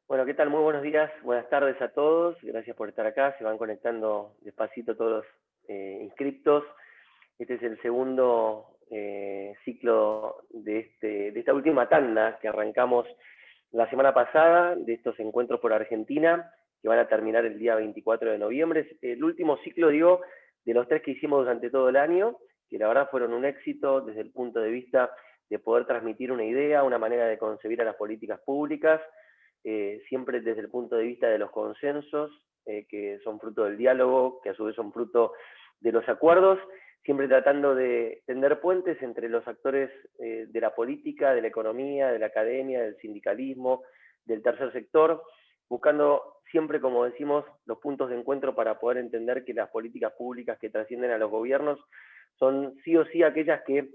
Bueno, ¿qué tal? Muy buenos días, buenas tardes a todos. Gracias por estar acá. Se van conectando despacito todos los inscriptos. Este es el segundo ciclo de esta última tanda que arrancamos la semana pasada, de estos encuentros por Argentina, que van a terminar el día 24 de noviembre. Es el último ciclo, digo, de los tres que hicimos durante todo el año, que la verdad fueron un éxito desde el punto de vista de poder transmitir una idea, una manera de concebir a las políticas públicas, siempre desde el punto de vista de los consensos, que son fruto del diálogo, que a su vez son fruto de los acuerdos, siempre tratando de tender puentes entre los actores de la política, de la economía, de la academia, del sindicalismo, del tercer sector, buscando siempre, como decimos, los puntos de encuentro para poder entender que las políticas públicas que trascienden a los gobiernos son sí o sí aquellas que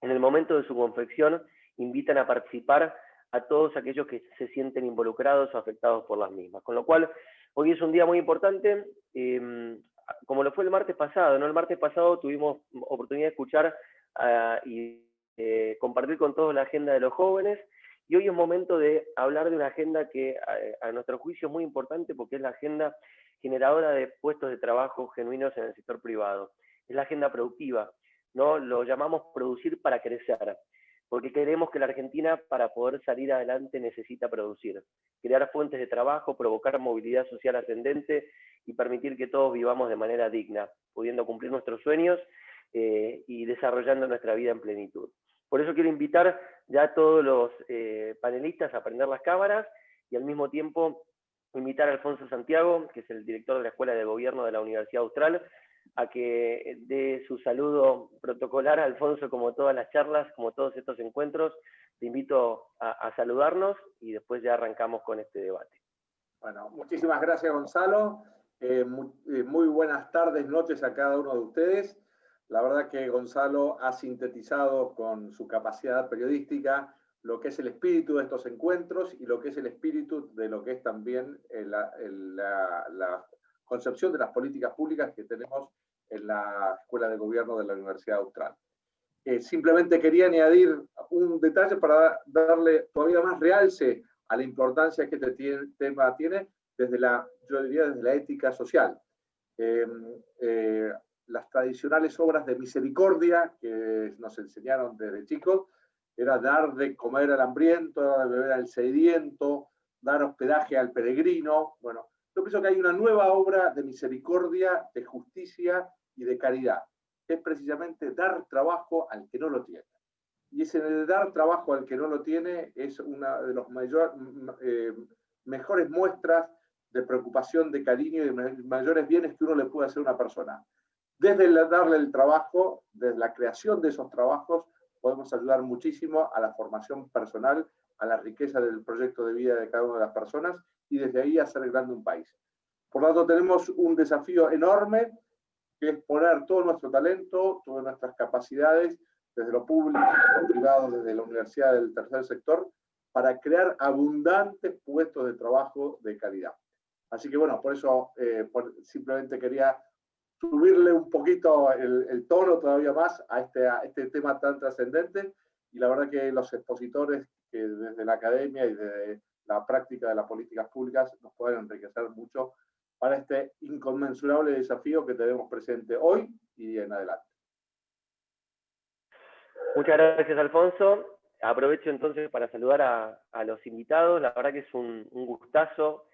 en el momento de su confección invitan a participar a todos aquellos que se sienten involucrados o afectados por las mismas. Con lo cual, hoy es un día muy importante, como lo fue el martes pasado, ¿no? El martes pasado tuvimos oportunidad de escuchar y compartir con todos la agenda de los jóvenes, y hoy es momento de hablar de una agenda que a nuestro juicio es muy importante porque es la agenda generadora de puestos de trabajo genuinos en el sector privado. Es la agenda productiva, ¿no? Lo llamamos producir para crecer, porque creemos que la Argentina, para poder salir adelante, necesita producir, crear fuentes de trabajo, provocar movilidad social ascendente y permitir que todos vivamos de manera digna, pudiendo cumplir nuestros sueños y desarrollando nuestra vida en plenitud. Por eso quiero invitar ya a todos los panelistas a prender las cámaras y al mismo tiempo invitar a Alfonso Santiago, que es el director de la Escuela de Gobierno de la Universidad Austral, a que dé su saludo protocolar. Alfonso, como todas las charlas, como todos estos encuentros, te invito a saludarnos y después ya arrancamos con este debate. Bueno, muchísimas gracias, Gonzalo. Muy buenas tardes, noches a cada uno de ustedes. La verdad que Gonzalo ha sintetizado con su capacidad periodística lo que es el espíritu de estos encuentros y lo que es el espíritu de lo que es también la concepción de las políticas públicas que tenemos en la Escuela de Gobierno de la Universidad Austral. Simplemente quería añadir un detalle para darle todavía más realce a la importancia que este tema tiene yo diría desde la ética social. Las tradicionales obras de misericordia que nos enseñaron desde chicos era dar de comer al hambriento, dar de beber al sediento, dar hospedaje al peregrino. Bueno, yo pienso que hay una nueva obra de misericordia, de justicia y de caridad, que es precisamente dar trabajo al que no lo tiene. Y ese de dar trabajo al que no lo tiene es una de las mejores muestras de preocupación, de cariño y de mayores bienes que uno le puede hacer a una persona. Desde darle el trabajo, desde la creación de esos trabajos, podemos ayudar muchísimo a la formación personal, a la riqueza del proyecto de vida de cada una de las personas y desde ahí hacer grande un país. Por lo tanto, tenemos un desafío enorme, que es poner todo nuestro talento, todas nuestras capacidades, desde lo público, desde lo privado, desde la universidad, del tercer sector, para crear abundantes puestos de trabajo de calidad. Así que bueno, por eso simplemente quería subirle un poquito el tono todavía más a este tema tan trascendente, y la verdad que los expositores que desde la academia y desde la práctica de las políticas públicas nos pueden enriquecer mucho para este inconmensurable desafío que tenemos presente hoy y en adelante. Muchas gracias, Alfonso. Aprovecho entonces para saludar a los invitados. La verdad que es un gustazo.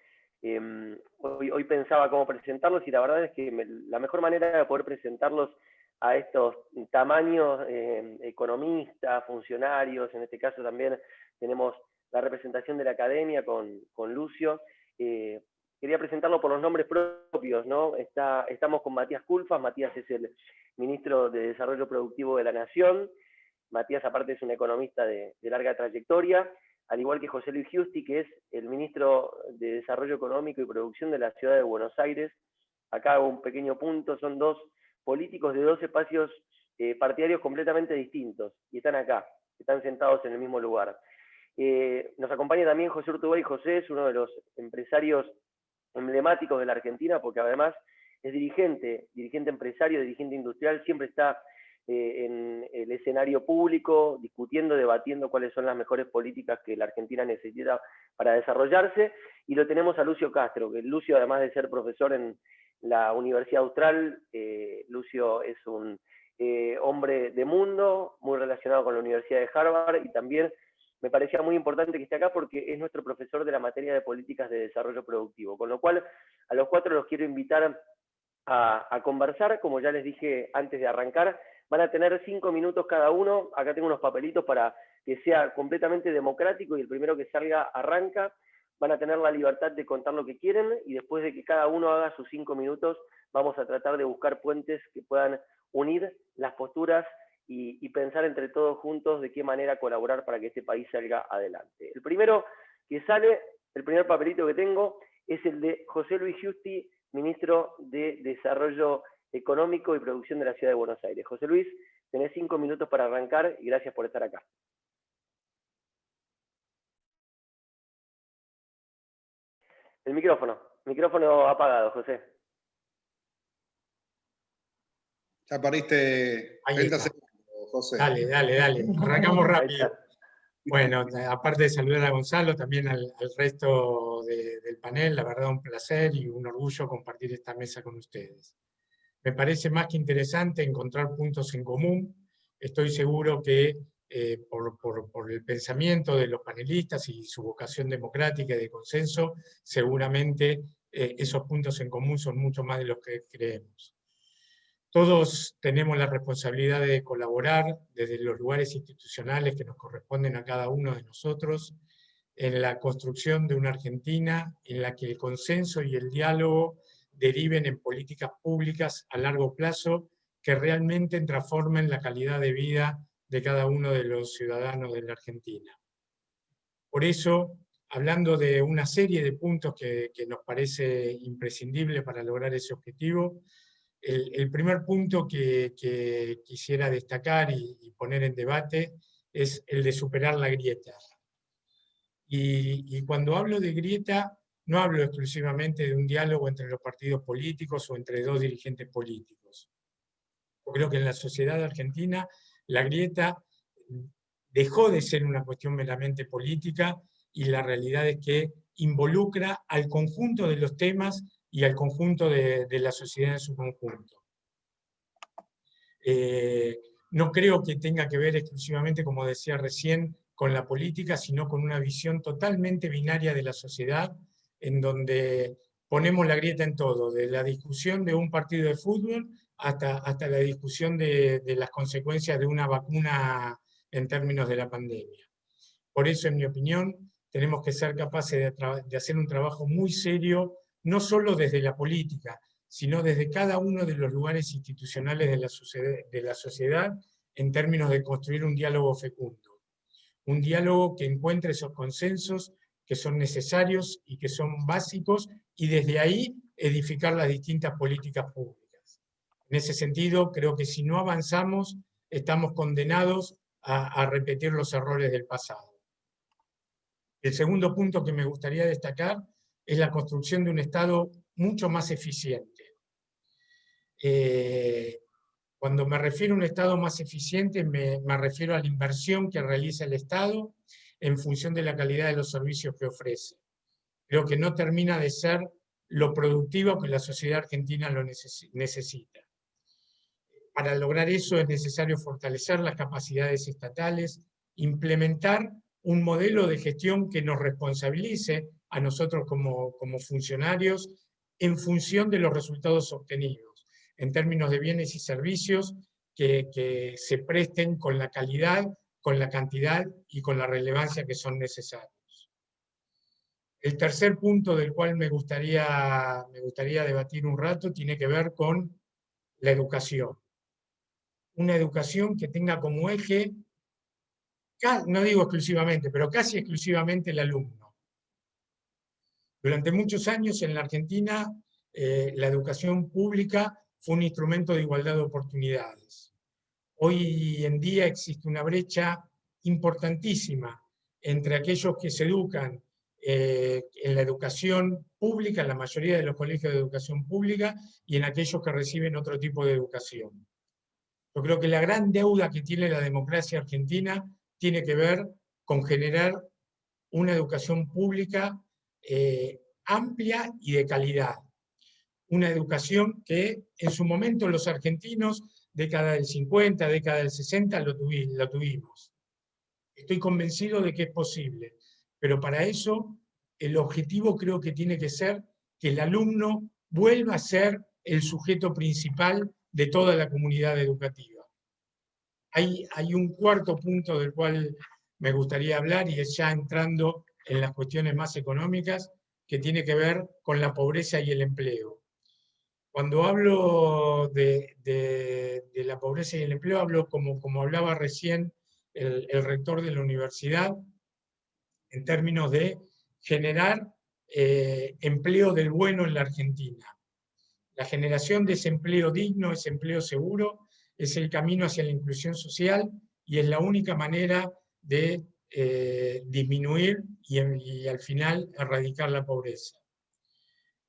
Hoy pensaba cómo presentarlos y la verdad es que la mejor manera de poder presentarlos a estos tamaños, economistas, funcionarios, en este caso también tenemos la representación de la academia con Lucio. Quería presentarlo por los nombres propios, ¿no? Estamos con Matías Culfas. Matías es el ministro de Desarrollo Productivo de la Nación. Matías, aparte, es un economista de larga trayectoria, al igual que José Luis Giusti, que es el ministro de Desarrollo Económico y Producción de la Ciudad de Buenos Aires. Acá hago un pequeño punto, son dos políticos de dos espacios partidarios completamente distintos, y están acá, están sentados en el mismo lugar. Nos acompaña también José Urtubey. José es uno de los empresarios emblemáticos de la Argentina, porque además es dirigente empresario, dirigente industrial, siempre está en el escenario público, discutiendo, debatiendo cuáles son las mejores políticas que la Argentina necesita para desarrollarse, y lo tenemos a Lucio Castro, que Lucio, además de ser profesor en la Universidad Austral, Lucio es un hombre de mundo, muy relacionado con la Universidad de Harvard, y también me parecía muy importante que esté acá porque es nuestro profesor de la materia de políticas de desarrollo productivo, con lo cual a los cuatro los quiero invitar a conversar. Como ya les dije antes de arrancar, van a tener 5 minutos cada uno. Acá tengo unos papelitos para que sea completamente democrático y el primero que salga arranca. Van a tener la libertad de contar lo que quieren y después de que cada uno haga sus 5 minutos, vamos a tratar de buscar puentes que puedan unir las posturas y pensar entre todos juntos de qué manera colaborar para que este país salga adelante. El primero que sale, el primer papelito que tengo, es el de José Luis Giusti, ministro de Desarrollo Económico y Producción de la Ciudad de Buenos Aires. José Luis, tenés 5 minutos para arrancar y gracias por estar acá. El micrófono apagado, José. Ya pariste 30 segundos, José. Dale. Arrancamos rápido. Bueno, aparte de saludar a Gonzalo, también al resto del panel, la verdad un placer y un orgullo compartir esta mesa con ustedes. Me parece más que interesante encontrar puntos en común. Estoy seguro que por el pensamiento de los panelistas y su vocación democrática y de consenso, seguramente esos puntos en común son mucho más de los que creemos. Todos tenemos la responsabilidad de colaborar desde los lugares institucionales que nos corresponden a cada uno de nosotros en la construcción de una Argentina en la que el consenso y el diálogo deriven en políticas públicas a largo plazo que realmente transformen la calidad de vida de cada uno de los ciudadanos de la Argentina. Por eso, hablando de una serie de puntos que nos parece imprescindible para lograr ese objetivo, el primer punto que quisiera destacar y poner en debate es el de superar la grieta. Y cuando hablo de grieta, no hablo exclusivamente de un diálogo entre los partidos políticos o entre dos dirigentes políticos. Yo creo que en la sociedad argentina la grieta dejó de ser una cuestión meramente política y la realidad es que involucra al conjunto de los temas y al conjunto de la sociedad en su conjunto. No creo que tenga que ver exclusivamente, como decía recién, con la política, sino con una visión totalmente binaria de la sociedad, en donde ponemos la grieta en todo, de la discusión de un partido de fútbol hasta la discusión de las consecuencias de una vacuna en términos de la pandemia. Por eso, en mi opinión, tenemos que ser capaces de hacer un trabajo muy serio, no solo desde la política, sino desde cada uno de los lugares institucionales de la sociedad en términos de construir un diálogo fecundo. Un diálogo que encuentre esos consensos que son necesarios y que son básicos, y desde ahí edificar las distintas políticas públicas. En ese sentido, creo que si no avanzamos, estamos condenados a repetir los errores del pasado. El segundo punto que me gustaría destacar es la construcción de un Estado mucho más eficiente. Cuando me refiero a un Estado más eficiente, me refiero a la inversión que realiza el Estado en función de la calidad de los servicios que ofrece. Creo que no termina de ser lo productivo que la sociedad argentina lo necesita. Para lograr eso es necesario fortalecer las capacidades estatales, implementar un modelo de gestión que nos responsabilice a nosotros como funcionarios en función de los resultados obtenidos, en términos de bienes y servicios que se presten con la calidad, con la cantidad y con la relevancia que son necesarios. El tercer punto del cual me gustaría debatir un rato tiene que ver con la educación. Una educación que tenga como eje, no digo exclusivamente, pero casi exclusivamente el alumno. Durante muchos años en la Argentina, la educación pública fue un instrumento de igualdad de oportunidades. Hoy en día existe una brecha importantísima entre aquellos que se educan en la educación pública, en la mayoría de los colegios de educación pública, y en aquellos que reciben otro tipo de educación. Yo creo que la gran deuda que tiene la democracia argentina tiene que ver con generar una educación pública amplia y de calidad. Una educación que en su momento los argentinos, década del 50, década del 60, lo tuvimos. Estoy convencido de que es posible, pero para eso el objetivo creo que tiene que ser que el alumno vuelva a ser el sujeto principal de toda la comunidad educativa. Hay un cuarto punto del cual me gustaría hablar, y es ya entrando en las cuestiones más económicas, que tiene que ver con la pobreza y el empleo. Cuando hablo de la pobreza y el empleo, hablo como hablaba recién el rector de la universidad, en términos de generar empleo del bueno en la Argentina. La generación de ese empleo digno, ese empleo seguro, es el camino hacia la inclusión social y es la única manera de disminuir y al final erradicar la pobreza.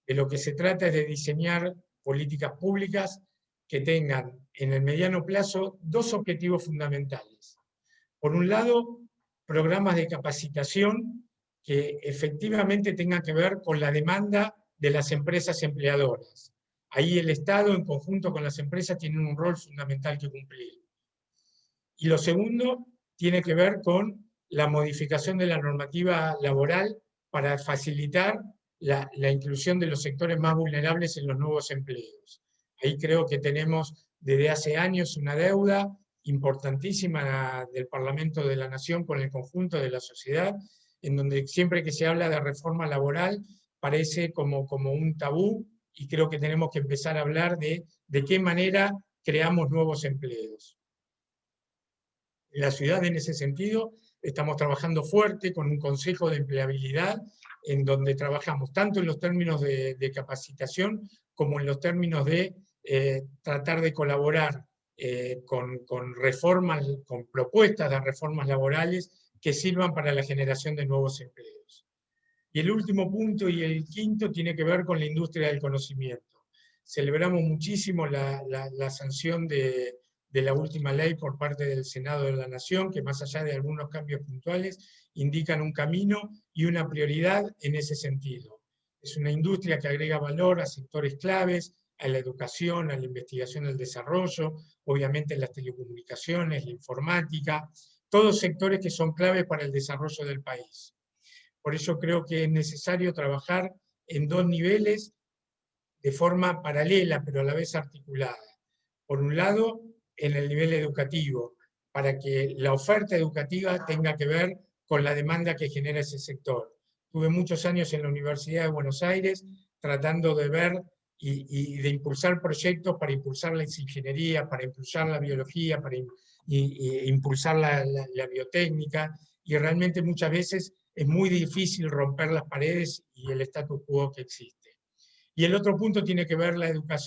De lo que se trata es de diseñar políticas públicas que tengan en el mediano plazo dos objetivos fundamentales. Por un lado, programas de capacitación que efectivamente tengan que ver con la demanda de las empresas empleadoras. Ahí el Estado, en conjunto con las empresas, tiene un rol fundamental que cumplir. Y lo segundo tiene que ver con la modificación de la normativa laboral para facilitar la inclusión de los sectores más vulnerables en los nuevos empleos. Ahí creo que tenemos desde hace años una deuda importantísima del Parlamento de la Nación con el conjunto de la sociedad, en donde siempre que se habla de reforma laboral parece como un tabú, y creo que tenemos que empezar a hablar de qué manera creamos nuevos empleos. En la ciudad, en ese sentido, estamos trabajando fuerte con un consejo de empleabilidad en donde trabajamos tanto en los términos de capacitación como en los términos de tratar de colaborar con reformas, con propuestas de reformas laborales que sirvan para la generación de nuevos empleos. Y el último punto y el quinto tiene que ver con la industria del conocimiento. Celebramos muchísimo la sanción de la última ley por parte del Senado de la Nación, que más allá de algunos cambios puntuales, indican un camino y una prioridad en ese sentido. Es una industria que agrega valor a sectores claves, a la educación, a la investigación, al desarrollo, obviamente las telecomunicaciones, la informática, todos sectores que son claves para el desarrollo del país. Por eso creo que es necesario trabajar en dos niveles de forma paralela, pero a la vez articulada. Por un lado, en el nivel educativo, para que la oferta educativa tenga que ver con la demanda que genera ese sector. Tuve muchos años en la Universidad de Buenos Aires tratando de ver y de impulsar proyectos para impulsar la ingeniería, para impulsar la biología, para impulsar la biotécnica, y realmente muchas veces es muy difícil romper las paredes y el status quo que existe. Y el otro punto tiene que ver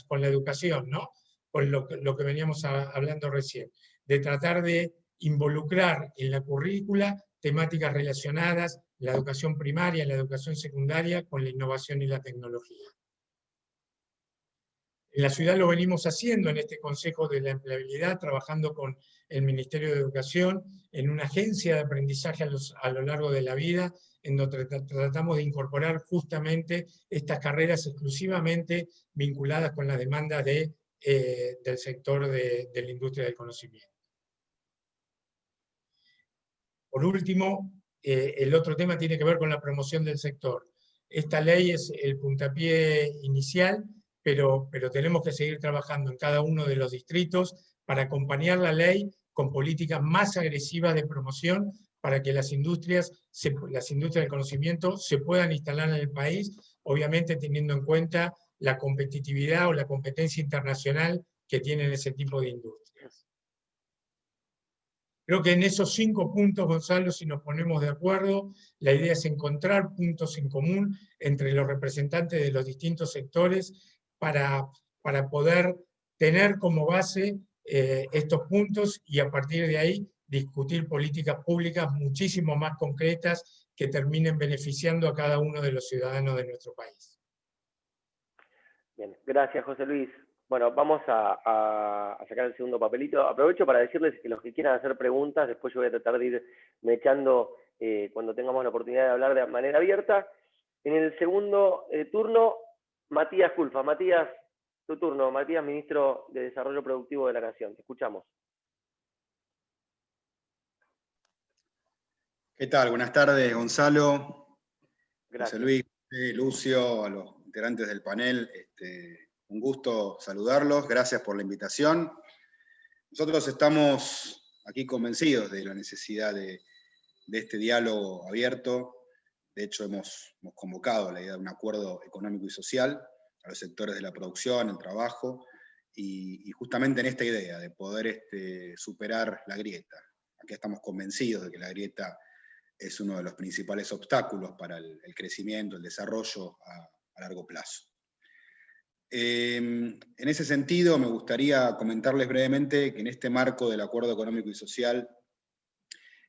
con la educación, ¿no? Con lo que veníamos hablando recién, de tratar de involucrar en la currícula temáticas relacionadas, la educación primaria, la educación secundaria, con la innovación y la tecnología. En la ciudad lo venimos haciendo en este Consejo de la Empleabilidad, trabajando con el Ministerio de Educación en una agencia de aprendizaje a lo largo de la vida, en donde tratamos de incorporar justamente estas carreras exclusivamente vinculadas con las demandas del sector de la industria del conocimiento. Por último, el otro tema tiene que ver con la promoción del sector. Esta ley es el puntapié inicial, pero tenemos que seguir trabajando en cada uno de los distritos para acompañar la ley con políticas más agresivas de promoción para que las industrias del conocimiento se puedan instalar en el país, obviamente teniendo en cuenta la competitividad o la competencia internacional que tienen ese tipo de industrias. Creo que en esos 5 puntos, Gonzalo, si nos ponemos de acuerdo, la idea es encontrar puntos en común entre los representantes de los distintos sectores para poder tener como base estos puntos y a partir de ahí discutir políticas públicas muchísimo más concretas que terminen beneficiando a cada uno de los ciudadanos de nuestro país. Bien, gracias José Luis. Bueno, vamos a sacar el segundo papelito. Aprovecho para decirles que los que quieran hacer preguntas, después yo voy a tratar de ir echando cuando tengamos la oportunidad de hablar de manera abierta. En el segundo turno, Matías Culfa. Matías, tu turno. Matías, Ministro de Desarrollo Productivo de la Nación. Te escuchamos. ¿Qué tal? Buenas tardes, Gonzalo, Gracias. José Luis, Lucio, a los integrantes del panel. Un gusto saludarlos, gracias por la invitación. Nosotros estamos aquí convencidos de la necesidad de este diálogo abierto. De hecho, hemos convocado la idea de un acuerdo económico y social a los sectores de la producción, el trabajo, y justamente en esta idea de poder superar la grieta. Aquí estamos convencidos de que la grieta es uno de los principales obstáculos para el crecimiento, el desarrollo a largo plazo. En ese sentido, me gustaría comentarles brevemente que en este marco del Acuerdo Económico y Social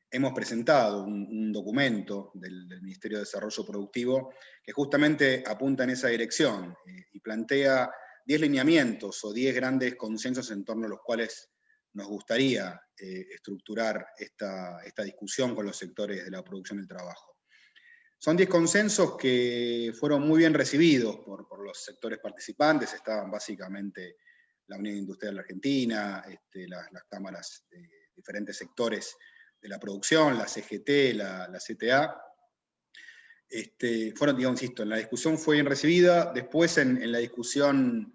hemos presentado un documento del Ministerio de Desarrollo Productivo que justamente apunta en esa dirección y plantea 10 lineamientos o 10 grandes consensos en torno a los cuales nos gustaría estructurar esta discusión con los sectores de la producción y el trabajo. Son 10 consensos que fueron muy bien recibidos por los sectores participantes. Estaban básicamente la Unión Industrial Argentina, las cámaras de diferentes sectores de la producción, la CGT, la CTA. Fueron, digamos, insisto, en la discusión fue bien recibida. Después en la discusión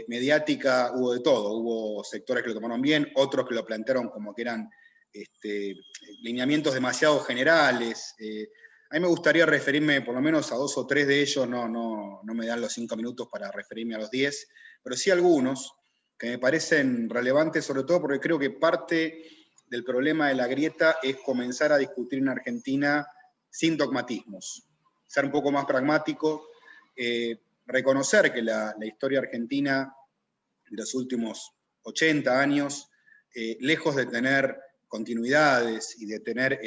mediática hubo de todo. Hubo sectores que lo tomaron bien, otros que lo plantearon como que eran lineamientos demasiado generales. A mí me gustaría referirme por lo menos a 2 o 3 de ellos, no me dan los 5 minutos para referirme a los 10, pero sí algunos que me parecen relevantes, sobre todo porque creo que parte del problema de la grieta es comenzar a discutir en Argentina sin dogmatismos, ser un poco más pragmático, reconocer que la historia argentina de los últimos 80 años, lejos de tener continuidades y de tener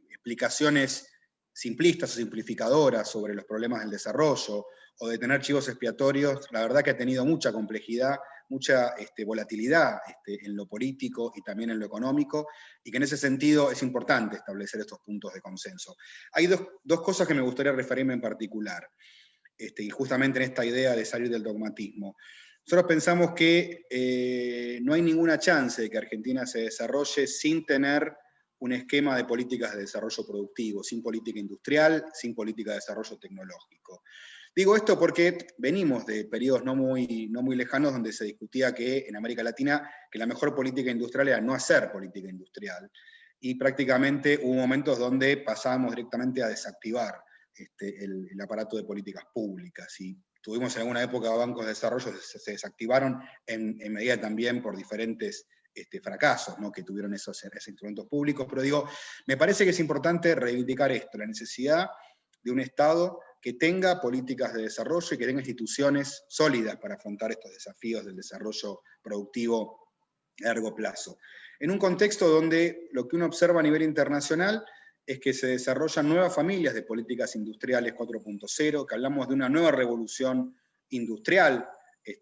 explicaciones simplistas o simplificadoras sobre los problemas del desarrollo, o de tener chivos expiatorios, la verdad que ha tenido mucha complejidad, mucha volatilidad en lo político y también en lo económico, y que en ese sentido es importante establecer estos puntos de consenso. Hay dos cosas que me gustaría referirme en particular, y justamente en esta idea de salir del dogmatismo. Nosotros pensamos que no hay ninguna chance de que Argentina se desarrolle sin tener un esquema de políticas de desarrollo productivo, sin política industrial, sin política de desarrollo tecnológico. Digo esto porque venimos de periodos no muy lejanos donde se discutía que en América Latina que la mejor política industrial era no hacer política industrial. Y prácticamente hubo momentos donde pasábamos directamente a desactivar el aparato de políticas públicas. Y tuvimos en alguna época bancos de desarrollo que se desactivaron en medida también por diferentes fracasos, ¿no?, que tuvieron esos instrumentos públicos. Pero digo, me parece que es importante reivindicar esto, la necesidad de un Estado que tenga políticas de desarrollo y que tenga instituciones sólidas para afrontar estos desafíos del desarrollo productivo a largo plazo. En un contexto donde lo que uno observa a nivel internacional es que se desarrollan nuevas familias de políticas industriales 4.0, que hablamos de una nueva revolución industrial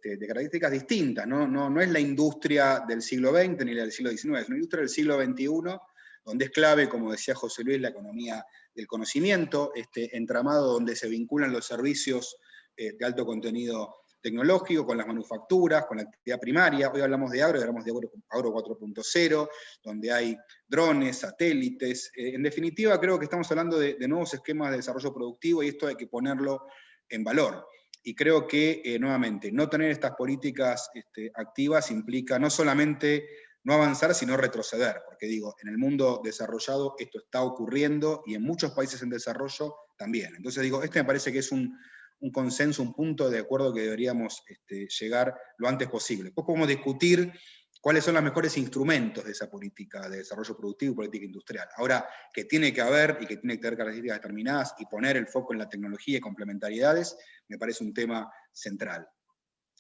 de características distintas, no es la industria del siglo XX ni la del siglo XIX, es una industria del siglo XXI, donde es clave, como decía José Luis, la economía del conocimiento, entramado donde se vinculan los servicios de alto contenido tecnológico con las manufacturas, con la actividad primaria. Hoy hablamos de agro 4.0, donde hay drones, satélites. En definitiva, creo que estamos hablando de nuevos esquemas de desarrollo productivo y esto hay que ponerlo en valor. Y creo que, nuevamente, no tener estas políticas activas implica no solamente no avanzar, sino retroceder, porque digo, en el mundo desarrollado esto está ocurriendo y en muchos países en desarrollo también. Entonces digo, me parece que es un consenso, un punto de acuerdo que deberíamos llegar lo antes posible. Después podemos discutir cuáles son los mejores instrumentos de esa política de desarrollo productivo y política industrial. Ahora, que tiene que haber y que tiene que tener características determinadas y poner el foco en la tecnología y complementariedades, me parece un tema central.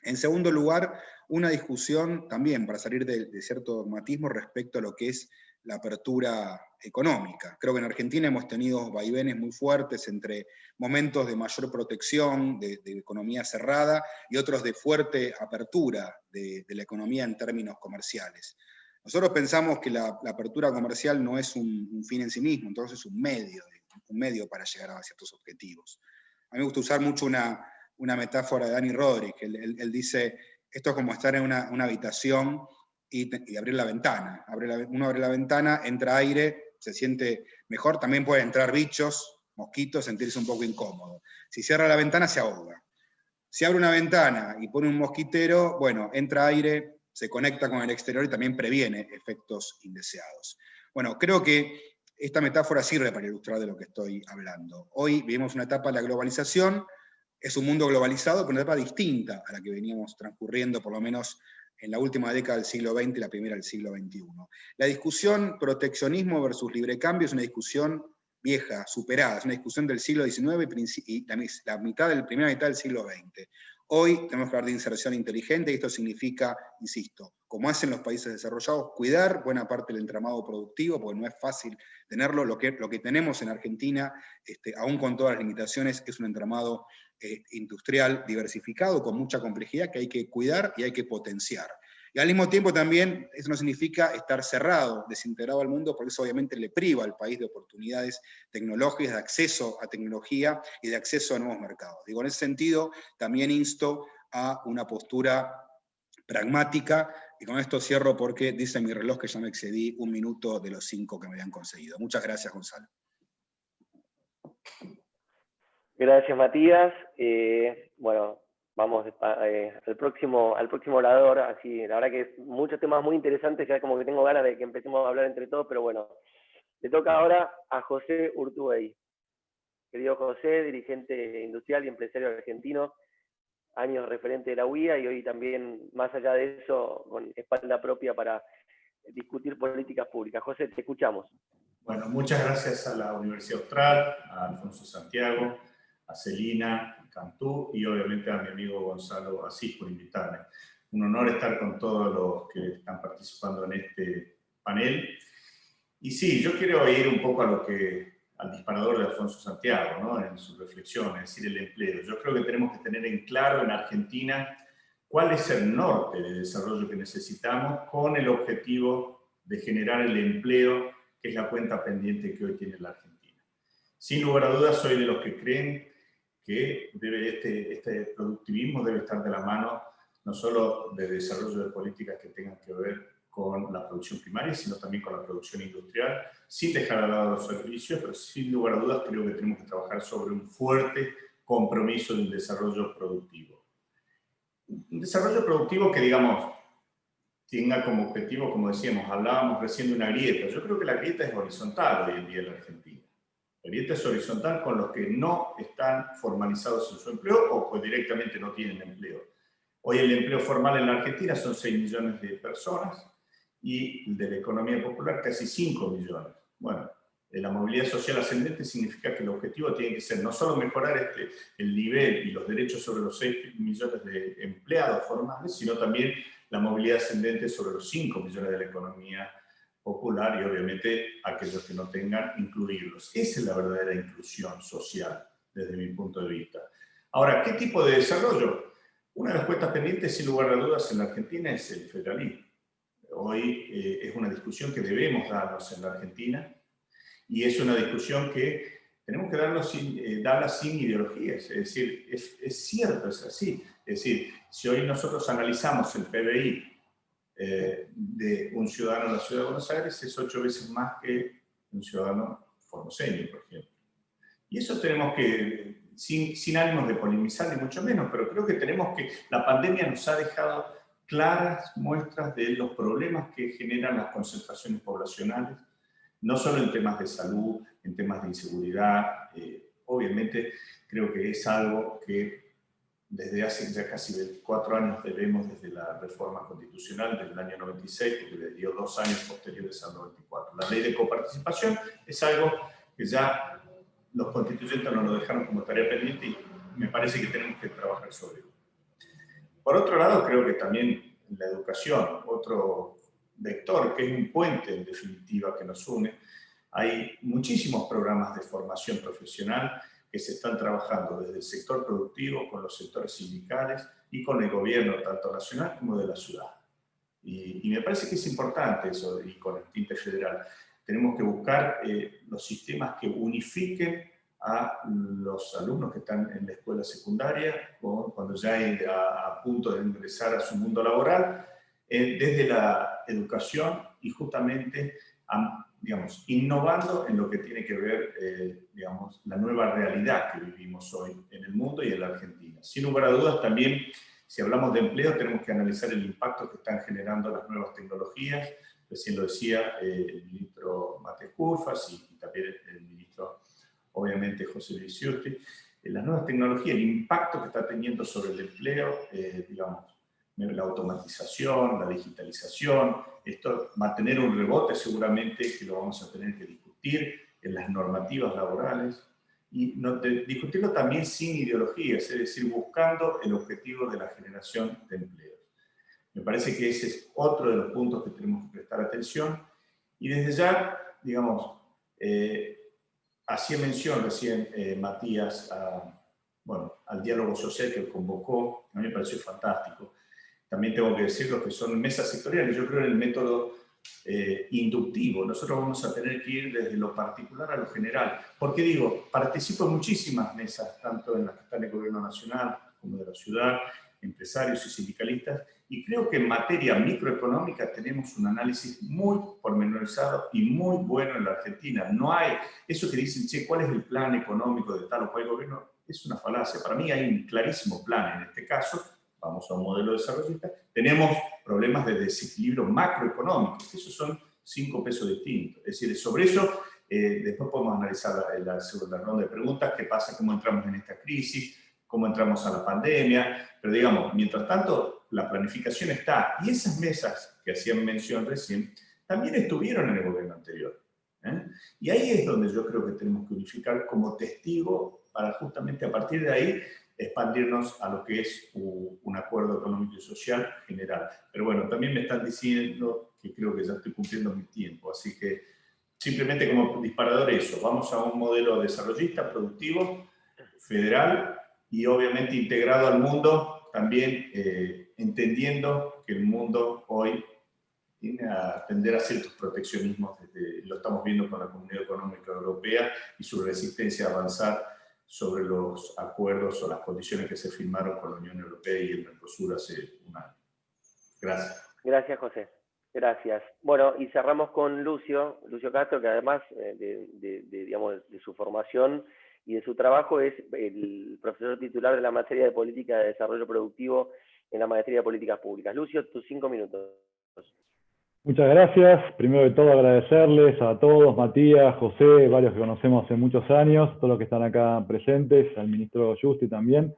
En segundo lugar, una discusión también para salir de cierto dogmatismo respecto a lo que es la apertura económica. Creo que en Argentina hemos tenido vaivenes muy fuertes entre momentos de mayor protección, de economía cerrada, y otros de fuerte apertura de la economía en términos comerciales. Nosotros pensamos que la apertura comercial no es un fin en sí mismo, entonces es un medio para llegar a ciertos objetivos. A mí me gusta usar mucho una metáfora de Dani Rodríguez, que él dice, esto es como estar en una habitación y abrir la ventana. Uno abre la ventana, entra aire, se siente mejor, también pueden entrar bichos, mosquitos, sentirse un poco incómodo. Si cierra la ventana, se ahoga. Si abre una ventana y pone un mosquitero, bueno, entra aire, se conecta con el exterior y también previene efectos indeseados. Bueno, creo que esta metáfora sirve para ilustrar de lo que estoy hablando. Hoy vivimos una etapa de la globalización, es un mundo globalizado, pero una etapa distinta a la que veníamos transcurriendo, por lo menos en la última década del siglo XX y la primera del siglo XXI. La discusión proteccionismo versus libre cambio es una discusión vieja, superada, es una discusión del siglo XIX y la primera mitad del siglo XX. Hoy tenemos que hablar de inserción inteligente y esto significa, insisto, como hacen los países desarrollados, cuidar buena parte del entramado productivo, porque no es fácil tenerlo. Lo que tenemos en Argentina, aún con todas las limitaciones, es un entramado industrial diversificado, con mucha complejidad, que hay que cuidar y hay que potenciar. Y al mismo tiempo también eso no significa estar cerrado, desintegrado al mundo, porque eso obviamente le priva al país de oportunidades tecnológicas, de acceso a tecnología y de acceso a nuevos mercados. Digo, en ese sentido, también insto a una postura pragmática, y con esto cierro porque dice mi reloj que ya me excedí 1 minuto de los 5 que me habían concedido. Muchas gracias, Gonzalo. Gracias, Matías. Bueno, vamos al próximo orador. Así, la verdad que muchos temas muy interesantes, ya como que tengo ganas de que empecemos a hablar entre todos, pero bueno, le toca ahora a José Urtubey. Querido José, dirigente industrial y empresario argentino, años referente de la UIA y hoy también, más allá de eso, con espalda propia para discutir políticas públicas. José, te escuchamos. Bueno, muchas gracias a la Universidad Austral, a Alfonso Santiago, a Celina Cantú y obviamente a mi amigo Gonzalo Asís por invitarme. Un honor estar con todos los que están participando en este panel. Y sí, yo quiero ir un poco al disparador de Alfonso Santiago, ¿no? En su reflexión, es decir, el empleo. Yo creo que tenemos que tener en claro en Argentina cuál es el norte de desarrollo que necesitamos con el objetivo de generar el empleo, que es la cuenta pendiente que hoy tiene la Argentina. Sin lugar a dudas, soy de los que creen que este productivismo debe estar de la mano no solo de desarrollo de políticas que tengan que ver con la producción primaria, sino también con la producción industrial, sin dejar de lado los servicios, pero sin lugar a dudas creo que tenemos que trabajar sobre un fuerte compromiso del desarrollo productivo. Un desarrollo productivo que, digamos, tenga como objetivo, como decíamos, hablábamos recién de una grieta. Yo creo que la grieta es horizontal hoy en día en la Argentina. La grieta es horizontal con los que no están formalizados en su empleo o pues directamente no tienen empleo. Hoy el empleo formal en la Argentina son 6 millones de personas y de la economía popular casi 5 millones. Bueno, la movilidad social ascendente significa que el objetivo tiene que ser no solo mejorar el nivel y los derechos sobre los 6 millones de empleados formales, sino también la movilidad ascendente sobre los 5 millones de la economía popular y obviamente aquellos que no tengan, incluirlos. Esa es la verdadera inclusión social desde mi punto de vista. Ahora, ¿qué tipo de desarrollo? Una de las cuentas pendientes, sin lugar a dudas, en la Argentina es el federalismo. Hoy es una discusión que debemos darnos en la Argentina y es una discusión que tenemos que darla sin ideologías. Es decir, es cierto, es así. Es decir, si hoy nosotros analizamos el PBI de un ciudadano en la ciudad de Buenos Aires, es 8 veces más que un ciudadano formoseño, por ejemplo. Y eso tenemos que, sin ánimos de polemizar ni mucho menos, pero creo que la pandemia nos ha dejado claras muestras de los problemas que generan las concentraciones poblacionales, no solo en temas de salud, en temas de inseguridad. Obviamente creo que es algo que desde hace ya casi 24 años debemos desde la reforma constitucional del año 96, porque le dio 2 años posteriores al 94. La ley de coparticipación es algo que ya los constituyentes nos lo dejaron como tarea pendiente y me parece que tenemos que trabajar sobre ello. Por otro lado, creo que también la educación, otro vector, que es un puente en definitiva que nos une. Hay muchísimos programas de formación profesional que se están trabajando desde el sector productivo, con los sectores sindicales y con el gobierno, tanto nacional como de la ciudad. Y me parece que es importante eso, y con el tinte federal. Tenemos que buscar los sistemas que unifiquen a los alumnos que están en la escuela secundaria, o cuando ya a punto de ingresar a su mundo laboral, desde la educación y justamente, digamos, innovando en lo que tiene que ver, digamos, la nueva realidad que vivimos hoy en el mundo y en la Argentina. Sin lugar a dudas, también, si hablamos de empleo, tenemos que analizar el impacto que están generando las nuevas tecnologías. Recién lo decía el ministro Mate Curfas y también el ministro, obviamente, José Luis Sciusti. Las nuevas tecnologías, el impacto que está teniendo sobre el empleo, digamos, la automatización, la digitalización, esto va a tener un rebote seguramente que lo vamos a tener que discutir en las normativas laborales y discutirlo también sin ideologías, es decir, buscando el objetivo de la generación de empleos. Me parece que ese es otro de los puntos que tenemos que prestar atención y desde ya, digamos, hacía mención recién Matías al diálogo social que convocó, a mí me pareció fantástico. También tengo que decir lo que son mesas sectoriales. Yo creo en el método inductivo. Nosotros vamos a tener que ir desde lo particular a lo general. Porque digo, participo en muchísimas mesas, tanto en las que está en el gobierno nacional como de la ciudad, empresarios y sindicalistas, y creo que en materia microeconómica tenemos un análisis muy pormenorizado y muy bueno en la Argentina. No hay eso que dicen, che, ¿cuál es el plan económico de tal o cual gobierno? Es una falacia. Para mí hay un clarísimo plan en este caso. Vamos a un modelo desarrollista, tenemos problemas de desequilibrio macroeconómico, que esos son 5 pesos distintos. Es decir, sobre eso después podemos analizar la segunda ronda de preguntas, qué pasa, cómo entramos en esta crisis, cómo entramos a la pandemia, pero digamos, mientras tanto, la planificación está, y esas mesas que hacían mención recién, también estuvieron en el gobierno anterior. Y ahí es donde yo creo que tenemos que unificar como testigo para justamente a partir de ahí expandirnos a lo que es un acuerdo económico y social general. Pero bueno, también me están diciendo que creo que ya estoy cumpliendo mi tiempo, así que simplemente como disparador eso, vamos a un modelo desarrollista, productivo, federal y obviamente integrado al mundo, también entendiendo que el mundo hoy tiene a tender a ciertos proteccionismos, lo estamos viendo con la Comunidad Económica Europea y su resistencia a avanzar sobre los acuerdos o las condiciones que se firmaron con la Unión Europea y el Mercosur hace un año. Gracias. Gracias, José. Gracias. Bueno, y cerramos con Lucio Castro, que además digamos, de su formación y de su trabajo es el profesor titular de la materia de Política de Desarrollo Productivo en la Maestría de Políticas Públicas. Lucio, tus 5 minutos. Muchas gracias. Primero de todo agradecerles a todos, Matías, José, varios que conocemos hace muchos años, todos los que están acá presentes, al ministro Giusti también.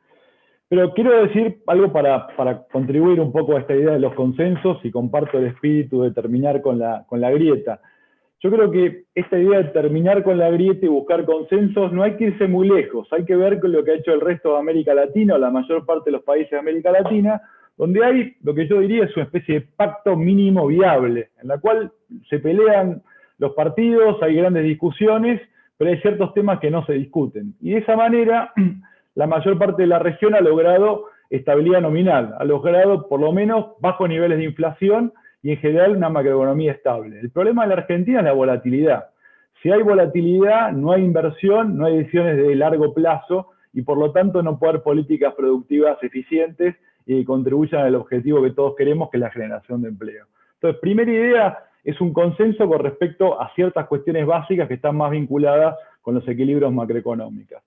Pero quiero decir algo para contribuir un poco a esta idea de los consensos y comparto el espíritu de terminar con la grieta. Yo creo que esta idea de terminar con la grieta y buscar consensos no hay que irse muy lejos, hay que ver con lo que ha hecho el resto de América Latina o la mayor parte de los países de América Latina, donde hay lo que yo diría es una especie de pacto mínimo viable, en la cual se pelean los partidos, hay grandes discusiones, pero hay ciertos temas que no se discuten. Y de esa manera, la mayor parte de la región ha logrado estabilidad nominal, ha logrado por lo menos bajos niveles de inflación y en general una macroeconomía estable. El problema de la Argentina es la volatilidad. Si hay volatilidad, no hay inversión, no hay decisiones de largo plazo y por lo tanto no puede haber políticas productivas eficientes y que contribuyan al objetivo que todos queremos, que es la generación de empleo. Entonces, primera idea es un consenso con respecto a ciertas cuestiones básicas que están más vinculadas con los equilibrios macroeconómicos.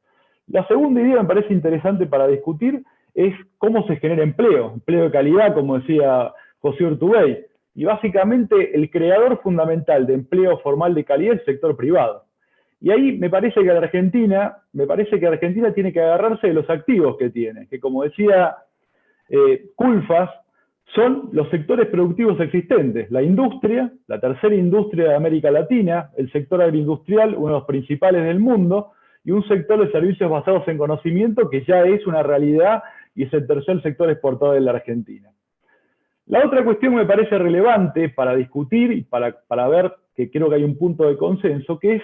La segunda idea me parece interesante para discutir es cómo se genera empleo de calidad, como decía José Urtubey. Y básicamente el creador fundamental de empleo formal de calidad es el sector privado. Y ahí me parece que Argentina tiene que agarrarse de los activos que tiene, que como decía Culfas, son los sectores productivos existentes. La industria, la tercera industria de América Latina, el sector agroindustrial, uno de los principales del mundo, y un sector de servicios basados en conocimiento que ya es una realidad y es el tercer sector exportador de la Argentina. La otra cuestión que me parece relevante para discutir y para ver que creo que hay un punto de consenso, que es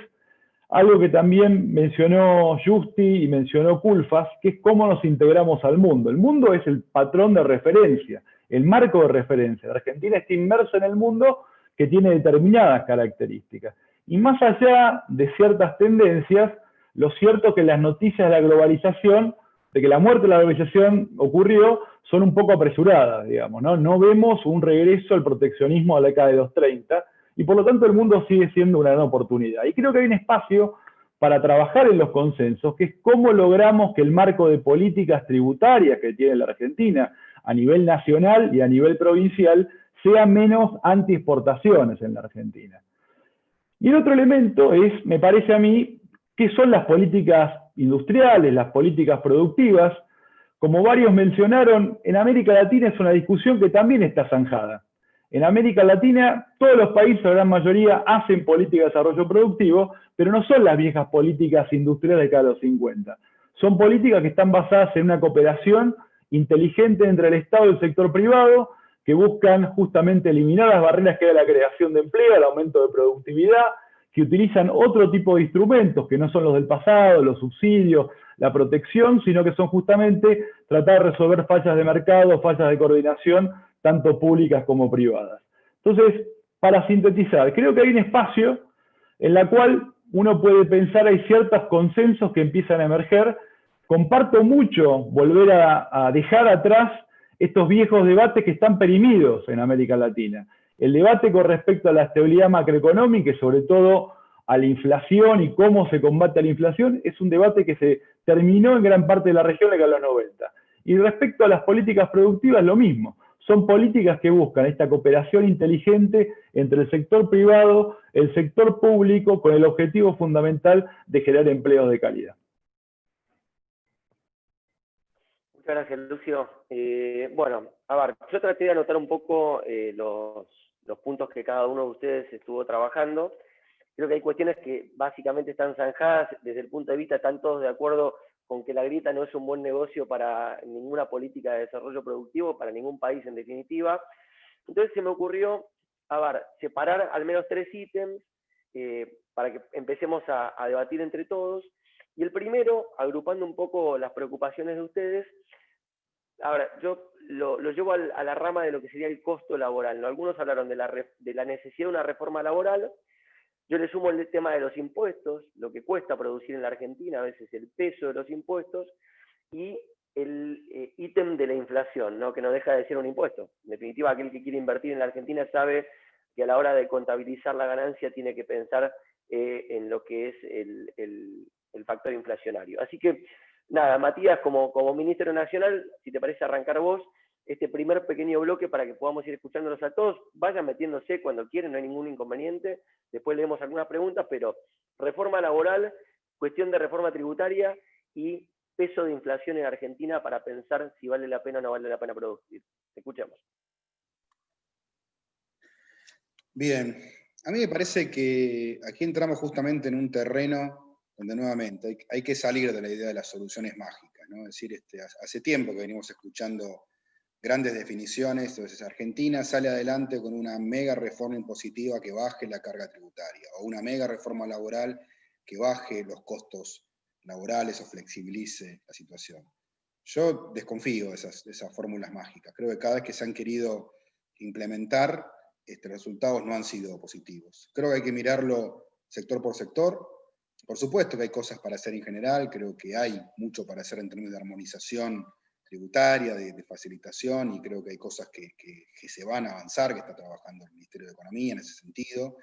algo que también mencionó Justi y mencionó Culfas, que es cómo nos integramos al mundo. El mundo es el patrón de referencia, el marco de referencia. La Argentina está inmersa en el mundo que tiene determinadas características. Y más allá de ciertas tendencias, lo cierto es que las noticias de la globalización, de que la muerte de la globalización ocurrió, son un poco apresuradas, digamos, ¿no? No vemos un regreso al proteccionismo a la década de los 30, y por lo tanto el mundo sigue siendo una gran oportunidad. Y creo que hay un espacio para trabajar en los consensos, que es cómo logramos que el marco de políticas tributarias que tiene la Argentina a nivel nacional y a nivel provincial sea menos anti-exportaciones en la Argentina. Y el otro elemento es, me parece a mí, qué son las políticas industriales, las políticas productivas. Como varios mencionaron, en América Latina es una discusión que también está zanjada. En América Latina, todos los países, la gran mayoría, hacen política de desarrollo productivo, pero no son las viejas políticas industriales de cada los 50. Son políticas que están basadas en una cooperación inteligente entre el Estado y el sector privado, que buscan justamente eliminar las barreras que hay a la creación de empleo, el aumento de productividad, que utilizan otro tipo de instrumentos que no son los del pasado, los subsidios, la protección, sino que son justamente tratar de resolver fallas de mercado, fallas de coordinación, tanto públicas como privadas. Entonces, para sintetizar, creo que hay un espacio en el cual uno puede pensar, hay ciertos consensos que empiezan a emerger. Comparto mucho volver a dejar atrás estos viejos debates que están perimidos en América Latina. El debate con respecto a la estabilidad macroeconómica y sobre todo a la inflación y cómo se combate a la inflación es un debate que se terminó en gran parte de la región en los 90. Y respecto a las políticas productivas, lo mismo. Son políticas que buscan esta cooperación inteligente entre el sector privado, el sector público, con el objetivo fundamental de generar empleos de calidad. Muchas gracias, Lucio. Bueno, a ver, yo traté de anotar un poco los puntos que cada uno de ustedes estuvo trabajando. Creo que hay cuestiones que básicamente están zanjadas desde el punto de vista, están todos de acuerdo con que la grieta no es un buen negocio para ninguna política de desarrollo productivo, para ningún país en definitiva. Entonces se me ocurrió, a ver, separar al menos 3 ítems para que empecemos a debatir entre todos. Y el primero, agrupando un poco las preocupaciones de ustedes, ahora, yo lo llevo a la rama de lo que sería el costo laboral, ¿no? Algunos hablaron de la necesidad de una reforma laboral. Yo le sumo el tema de los impuestos, lo que cuesta producir en la Argentina, a veces el peso de los impuestos, y el ítem de la inflación, ¿no? Que no deja de ser un impuesto. En definitiva, aquel que quiere invertir en la Argentina sabe que a la hora de contabilizar la ganancia tiene que pensar en lo que es el factor inflacionario. Así que, nada, Matías, como ministro nacional, si te parece arrancar vos este primer pequeño bloque para que podamos ir escuchándolos a todos. Vayan metiéndose cuando quieren, no hay ningún inconveniente. Después leemos algunas preguntas, pero reforma laboral, cuestión de reforma tributaria y peso de inflación en Argentina para pensar si vale la pena o no vale la pena producir. Escuchemos. Bien, a mí me parece que aquí entramos justamente en un terreno donde nuevamente hay que salir de la idea de las soluciones mágicas, ¿no? Es decir, hace tiempo que venimos escuchando grandes definiciones. Entonces, Argentina sale adelante con una mega reforma impositiva que baje la carga tributaria, o una mega reforma laboral que baje los costos laborales o flexibilice la situación. Yo desconfío de esas fórmulas mágicas. Creo que cada vez que se han querido implementar, los resultados no han sido positivos. Creo que hay que mirarlo sector por sector. Por supuesto que hay cosas para hacer en general, creo que hay mucho para hacer en términos de armonización tributaria, de facilitación, y creo que hay cosas que se van a avanzar, que está trabajando el Ministerio de Economía en ese sentido.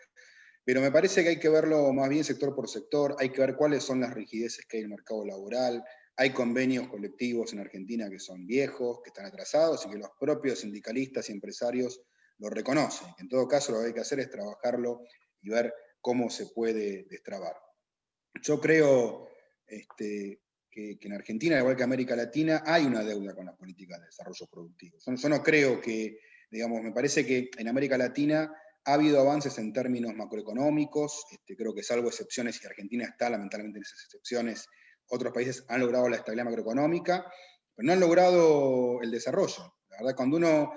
Pero me parece que hay que verlo más bien sector por sector, hay que ver cuáles son las rigideces que hay en el mercado laboral. Hay convenios colectivos en Argentina que son viejos, que están atrasados, y que los propios sindicalistas y empresarios lo reconocen. En todo caso, lo que hay que hacer es trabajarlo y ver cómo se puede destrabar. Yo creo que en Argentina, igual que América Latina, hay una deuda con las políticas de desarrollo productivo. Yo no creo que, digamos, me parece que en América Latina ha habido avances en términos macroeconómicos, creo que salvo excepciones, y Argentina está lamentablemente en esas excepciones, otros países han logrado la estabilidad macroeconómica, pero no han logrado el desarrollo. La verdad, cuando uno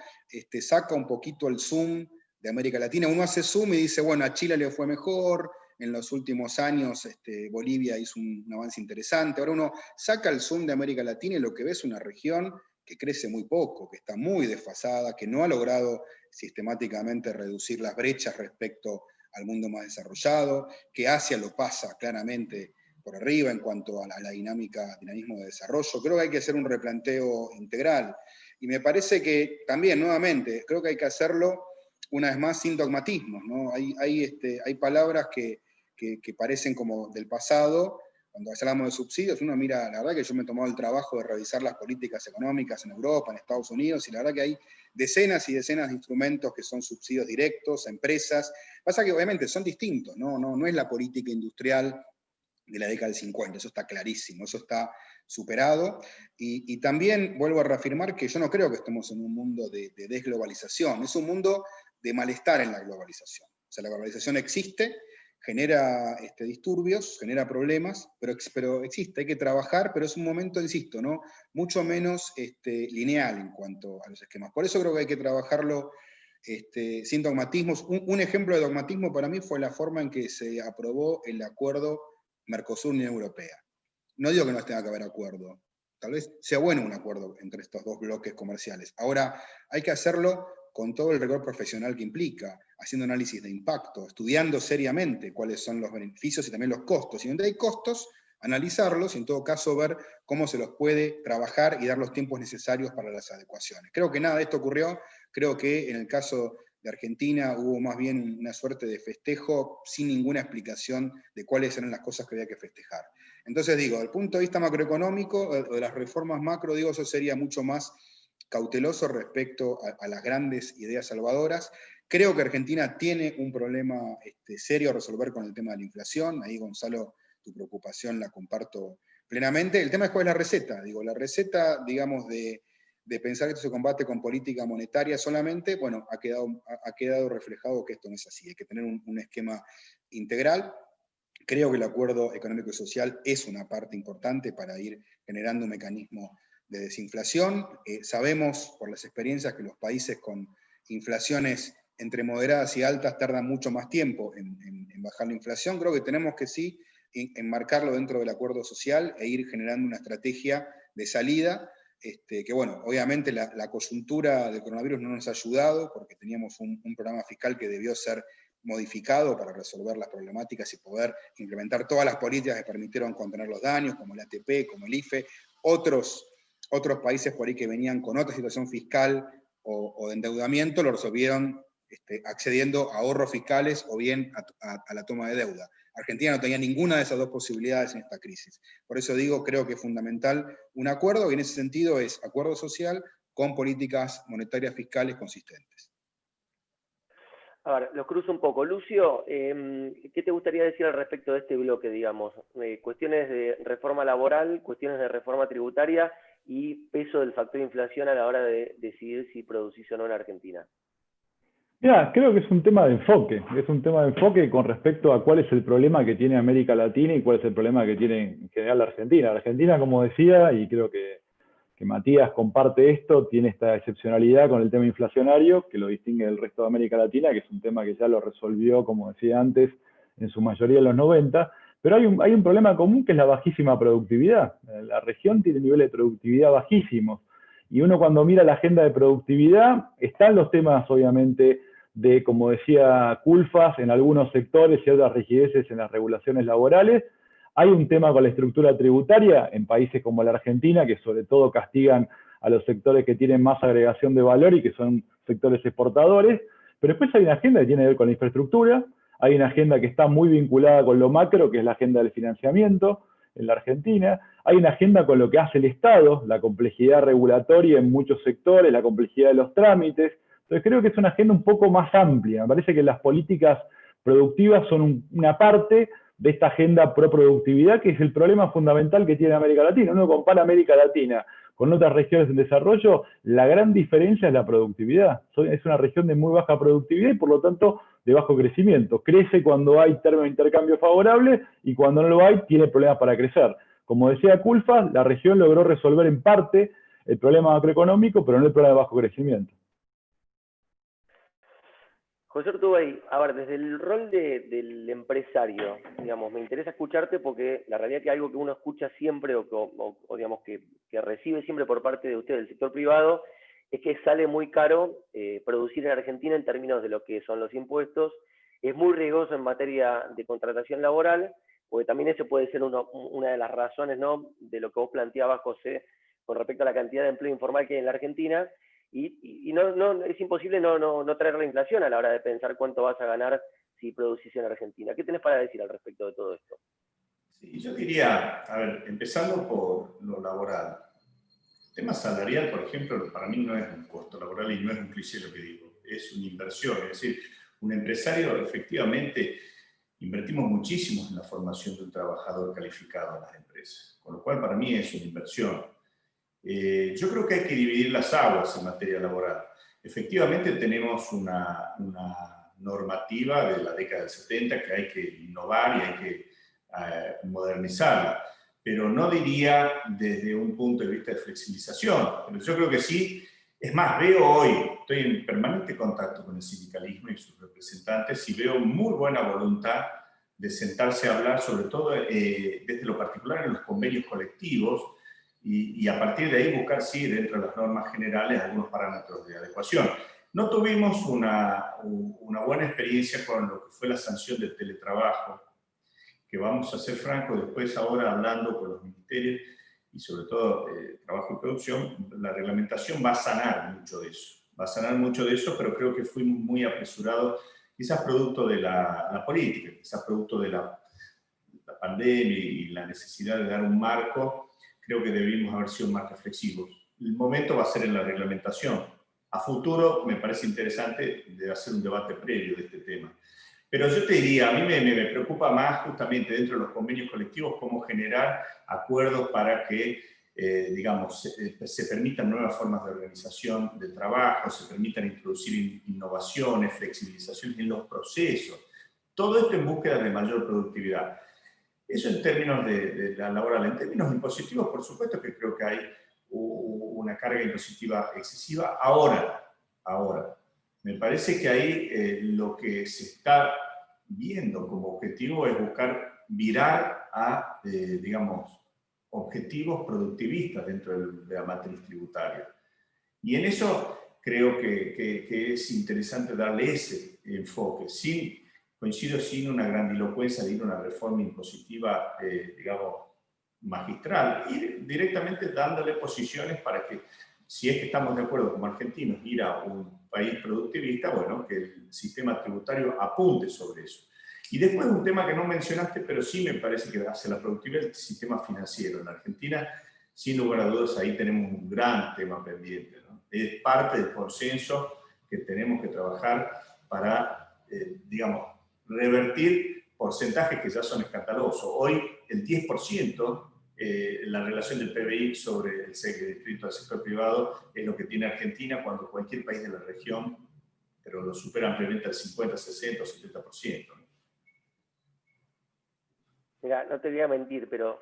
saca un poquito el zoom de América Latina, uno hace zoom y dice, bueno, a Chile le fue mejor, en los últimos años Bolivia hizo un avance interesante. Ahora uno saca el zoom de América Latina y lo que ve es una región que crece muy poco, que está muy desfasada, que no ha logrado sistemáticamente reducir las brechas respecto al mundo más desarrollado, que Asia lo pasa claramente por arriba en cuanto a la dinamismo de desarrollo. Creo que hay que hacer un replanteo integral. Y me parece que también, nuevamente, creo que hay que hacerlo una vez más sin dogmatismos, ¿no? Hay palabras que parecen como del pasado. Cuando hablamos de subsidios, uno mira, la verdad que yo me he tomado el trabajo de revisar las políticas económicas en Europa, en Estados Unidos, y la verdad que hay decenas y decenas de instrumentos que son subsidios directos a empresas. Pasa que obviamente son distintos, no es la política industrial de la década del 50, eso está clarísimo, eso está superado. Y también vuelvo a reafirmar que yo no creo que estemos en un mundo de desglobalización, es un mundo de malestar en la globalización. O sea, la globalización existe, genera disturbios, genera problemas, pero existe, hay que trabajar, pero es un momento, insisto, ¿no? Mucho menos lineal en cuanto a los esquemas. Por eso creo que hay que trabajarlo sin dogmatismos. Un ejemplo de dogmatismo para mí fue la forma en que se aprobó el acuerdo Mercosur-Unión Europea. No digo que no tenga que haber acuerdo, tal vez sea bueno un acuerdo entre estos dos bloques comerciales. Ahora, hay que hacerlo con todo el rigor profesional que implica, haciendo análisis de impacto, estudiando seriamente cuáles son los beneficios y también los costos. Y donde hay costos, analizarlos y en todo caso ver cómo se los puede trabajar y dar los tiempos necesarios para las adecuaciones. Creo que nada de esto ocurrió, creo que en el caso de Argentina hubo más bien una suerte de festejo sin ninguna explicación de cuáles eran las cosas que había que festejar. Entonces digo, desde el punto de vista macroeconómico, de las reformas macro, digo, eso sería mucho más cauteloso respecto a las grandes ideas salvadoras. Creo que Argentina tiene un problema serio a resolver con el tema de la inflación. Ahí, Gonzalo, tu preocupación la comparto plenamente. El tema es cuál es la receta. Digo, la receta, digamos, de pensar que esto se combate con política monetaria solamente, bueno, ha quedado reflejado que esto no es así. Hay que tener un esquema integral. Creo que el acuerdo económico y social es una parte importante para ir generando un mecanismo de desinflación. Sabemos por las experiencias que los países con inflaciones entre moderadas y altas tardan mucho más tiempo en bajar la inflación. Creo que tenemos que sí enmarcarlo dentro del acuerdo social e ir generando una estrategia de salida, que bueno, obviamente la coyuntura del coronavirus no nos ha ayudado porque teníamos un programa fiscal que debió ser modificado para resolver las problemáticas y poder implementar todas las políticas que permitieron contener los daños, como el ATP, como el IFE, otros países por ahí que venían con otra situación fiscal o de endeudamiento lo resolvieron accediendo a ahorros fiscales o bien a la toma de deuda. Argentina no tenía ninguna de esas dos posibilidades en esta crisis. Por eso digo, creo que es fundamental un acuerdo, y en ese sentido es acuerdo social con políticas monetarias fiscales consistentes. Ahora, los cruzo un poco. Lucio, ¿qué te gustaría decir al respecto de este bloque, digamos? Cuestiones de reforma laboral, cuestiones de reforma tributaria y peso del factor inflación a la hora de decidir si producís o no en Argentina. Mira, creo que es un tema de enfoque con respecto a cuál es el problema que tiene América Latina y cuál es el problema que tiene en general la Argentina. La Argentina, como decía, y creo que Matías comparte esto, tiene esta excepcionalidad con el tema inflacionario, que lo distingue del resto de América Latina, que es un tema que ya lo resolvió, como decía antes, en su mayoría en los 90, pero hay un problema común que es la bajísima productividad. La región tiene niveles de productividad bajísimos, y uno cuando mira la agenda de productividad, están los temas, obviamente, de, como decía Culfas, en algunos sectores y otras rigideces en las regulaciones laborales. Hay un tema con la estructura tributaria en países como la Argentina, que sobre todo castigan a los sectores que tienen más agregación de valor y que son sectores exportadores, pero después hay una agenda que tiene que ver con la infraestructura, hay una agenda que está muy vinculada con lo macro, que es la agenda del financiamiento en la Argentina, hay una agenda con lo que hace el Estado, la complejidad regulatoria en muchos sectores, la complejidad de los trámites. Entonces creo que es una agenda un poco más amplia. Me parece que las políticas productivas son una parte de esta agenda pro productividad, que es el problema fundamental que tiene América Latina. Uno compara América Latina con otras regiones en desarrollo, la gran diferencia es la productividad. Es una región de muy baja productividad y por lo tanto de bajo crecimiento. Crece cuando hay términos de intercambio favorables y cuando no lo hay tiene problemas para crecer. Como decía Culfas, la región logró resolver en parte el problema macroeconómico, pero no el problema de bajo crecimiento. José Urtubey, a ver, desde el rol del empresario, digamos, me interesa escucharte porque la realidad es que algo que uno escucha siempre o digamos que recibe siempre por parte de usted del sector privado es que sale muy caro producir en Argentina en términos de lo que son los impuestos, es muy riesgoso en materia de contratación laboral, porque también ese puede ser una de las razones, ¿no?, de lo que vos planteabas, José, con respecto a la cantidad de empleo informal que hay en la Argentina. Y no, es imposible no traer la inflación a la hora de pensar cuánto vas a ganar si producís en Argentina. ¿Qué tenés para decir al respecto de todo esto? Sí, yo diría, a ver, empezando por lo laboral. El tema salarial, por ejemplo, para mí no es un costo laboral y no es un cliché lo que digo, es una inversión. Es decir, un empresario, efectivamente, invertimos muchísimo en la formación de un trabajador calificado en las empresas, con lo cual para mí es una inversión. Yo creo que hay que dividir las aguas en materia laboral. Efectivamente tenemos una normativa de la década del 70 que hay que innovar y hay que modernizarla, pero no diría desde un punto de vista de flexibilización. Pero yo creo que sí, es más, veo hoy, estoy en permanente contacto con el sindicalismo y sus representantes y veo muy buena voluntad de sentarse a hablar, sobre todo desde lo particular en los convenios colectivos, y a partir de ahí buscar, sí, dentro de las normas generales, algunos parámetros de adecuación. No tuvimos una buena experiencia con lo que fue la sanción del teletrabajo, que vamos a ser francos, después ahora hablando con los ministerios, y sobre todo trabajo y producción, la reglamentación va a sanar mucho de eso. Va a sanar mucho de eso, pero creo que fuimos muy apresurados, quizás producto de la política, quizás producto de la pandemia y la necesidad de dar un marco. Creo que debimos haber sido más reflexivos. El momento va a ser en la reglamentación. A futuro me parece interesante de hacer un debate previo de este tema. Pero yo te diría, a mí me preocupa más justamente dentro de los convenios colectivos cómo generar acuerdos para que, digamos, se permitan nuevas formas de organización del trabajo, se permitan introducir innovaciones, flexibilizaciones en los procesos. Todo esto en búsqueda de mayor productividad. Eso en términos de la laboral. En términos impositivos, por supuesto que creo que hay una carga impositiva excesiva. Ahora, me parece que ahí lo que se está viendo como objetivo es buscar virar a, digamos, objetivos productivistas dentro de la matriz tributaria. Y en eso creo que es interesante darle ese enfoque, coincido sin una grandilocuencia de ir a una reforma impositiva, digamos, magistral, ir directamente dándole posiciones para que, si es que estamos de acuerdo como argentinos, ir a un país productivista, bueno, que el sistema tributario apunte sobre eso. Y después un tema que no mencionaste, pero sí me parece que hacia la productividad, el sistema financiero. En Argentina, sin lugar a dudas, ahí tenemos un gran tema pendiente, ¿no? Es parte del consenso que tenemos que trabajar para, digamos, revertir porcentajes que ya son escandalosos. Hoy el 10%, la relación del PBI sobre el crédito al sector privado es lo que tiene Argentina cuando cualquier país de la región, pero lo supera ampliamente al 50, 60 o 70%. Mira, no te voy a mentir, pero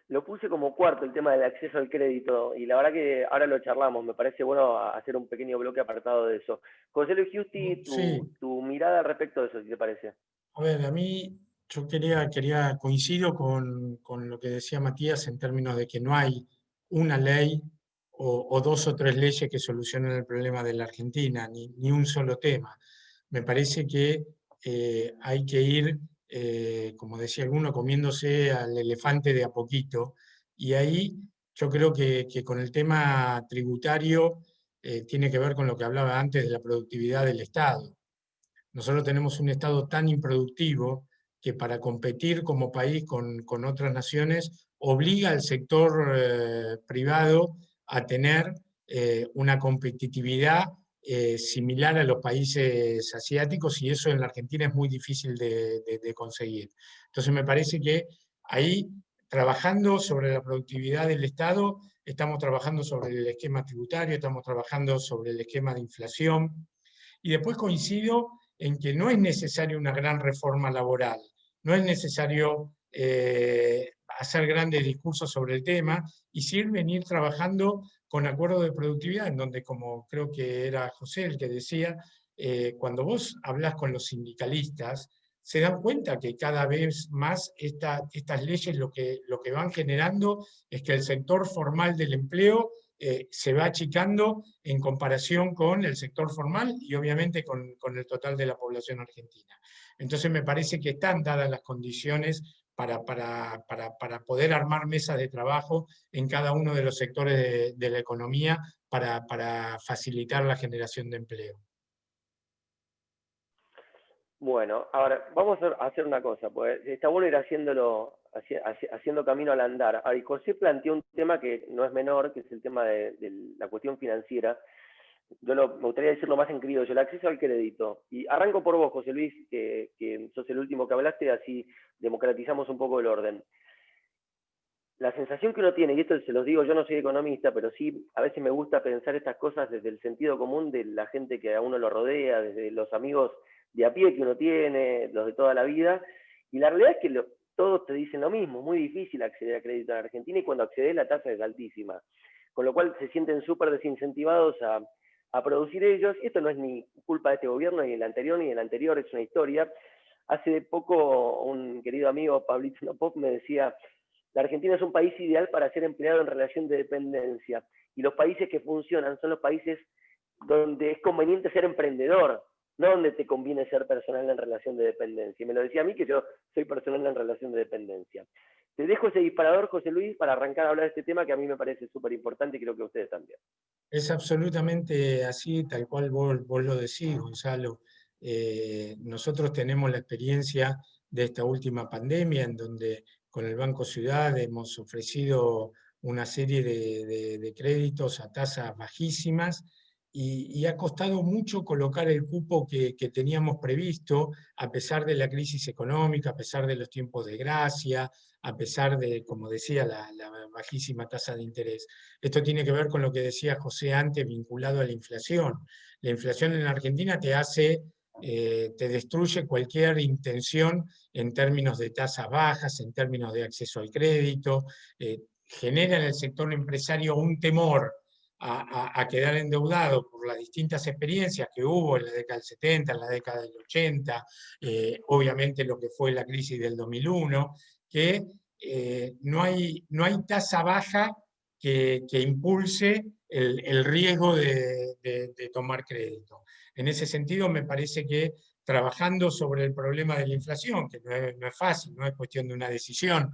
lo puse como cuarto el tema del acceso al crédito y la verdad que ahora lo charlamos, me parece bueno hacer un pequeño bloque apartado de eso. José Luis Giusti, tu mirada al respecto de eso, si te parece. A ver, a mí yo quería coincido con lo que decía Matías en términos de que no hay una ley o dos o tres leyes que solucionen el problema de la Argentina, ni un solo tema. Me parece que hay que ir, como decía alguno, comiéndose al elefante de a poquito, y ahí yo creo que con el tema tributario tiene que ver con lo que hablaba antes de la productividad del Estado. Nosotros tenemos un Estado tan improductivo que para competir como país con otras naciones obliga al sector privado a tener una competitividad similar a los países asiáticos, y eso en la Argentina es muy difícil de conseguir. Entonces me parece que ahí, trabajando sobre la productividad del Estado, estamos trabajando sobre el esquema tributario, estamos trabajando sobre el esquema de inflación, y después coincido en que no es necesaria una gran reforma laboral, no es necesario hacer grandes discursos sobre el tema, y sí venir trabajando con acuerdos de productividad, en donde, como creo que era José el que decía, cuando vos hablás con los sindicalistas, se dan cuenta que cada vez más estas leyes lo que van generando es que el sector formal del empleo se va achicando en comparación con el sector formal y obviamente con el total de la población argentina. Entonces me parece que están dadas las condiciones para poder armar mesas de trabajo en cada uno de los sectores de la economía para facilitar la generación de empleo. Bueno, ahora vamos a hacer una cosa, pues está bueno ir haciendo camino al andar. Ahora, y José planteó un tema que no es menor, que es el tema de la cuestión financiera. Me gustaría decirlo más en criollo, el acceso al crédito. Y arranco por vos, José Luis, que sos el último que hablaste, así democratizamos un poco el orden. La sensación que uno tiene, y esto se los digo, yo no soy economista, pero sí a veces me gusta pensar estas cosas desde el sentido común de la gente que a uno lo rodea, desde los amigos de a pie que uno tiene, los de toda la vida, y la realidad es que todos te dicen lo mismo, es muy difícil acceder a crédito en Argentina y cuando accedes la tasa es altísima, con lo cual se sienten súper desincentivados a producir ellos, y esto no es ni culpa de este gobierno, ni del anterior, ni del anterior, es una historia. Hace poco un querido amigo, Pablito Nopov, me decía, la Argentina es un país ideal para ser empleado en relación de dependencia, y los países que funcionan son los países donde es conveniente ser emprendedor, no donde te conviene ser personal en relación de dependencia. Y me lo decía a mí, que yo soy personal en relación de dependencia. Te dejo ese disparador, José Luis, para arrancar a hablar de este tema que a mí me parece súper importante y creo que a ustedes también. Es absolutamente así, tal cual vos lo decís, Gonzalo. Nosotros tenemos la experiencia de esta última pandemia, en donde con el Banco Ciudad hemos ofrecido una serie de créditos a tasas bajísimas y ha costado mucho colocar el cupo que teníamos previsto, a pesar de la crisis económica, a pesar de los tiempos de gracia, a pesar de, como decía, la bajísima tasa de interés. Esto tiene que ver con lo que decía José antes, vinculado a la inflación. La inflación en Argentina te destruye cualquier intención en términos de tasas bajas, en términos de acceso al crédito, genera en el sector empresario un temor a quedar endeudado por las distintas experiencias que hubo en la década del 70, en la década del 80, obviamente lo que fue la crisis del 2001, que no hay tasa baja que impulse el riesgo de tomar crédito. En ese sentido, me parece que trabajando sobre el problema de la inflación, que no es fácil, no es cuestión de una decisión,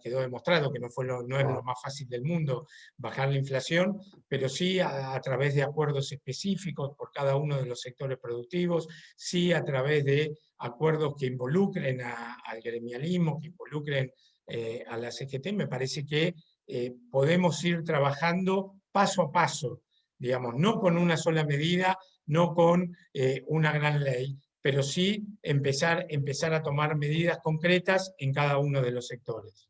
quedó demostrado que no es lo más fácil del mundo bajar la inflación, pero sí a través de acuerdos específicos por cada uno de los sectores productivos, sí a través de acuerdos que involucren al gremialismo, que involucren a la CGT, me parece que podemos ir trabajando paso a paso, digamos, no con una sola medida, no con una gran ley, pero sí empezar a tomar medidas concretas en cada uno de los sectores.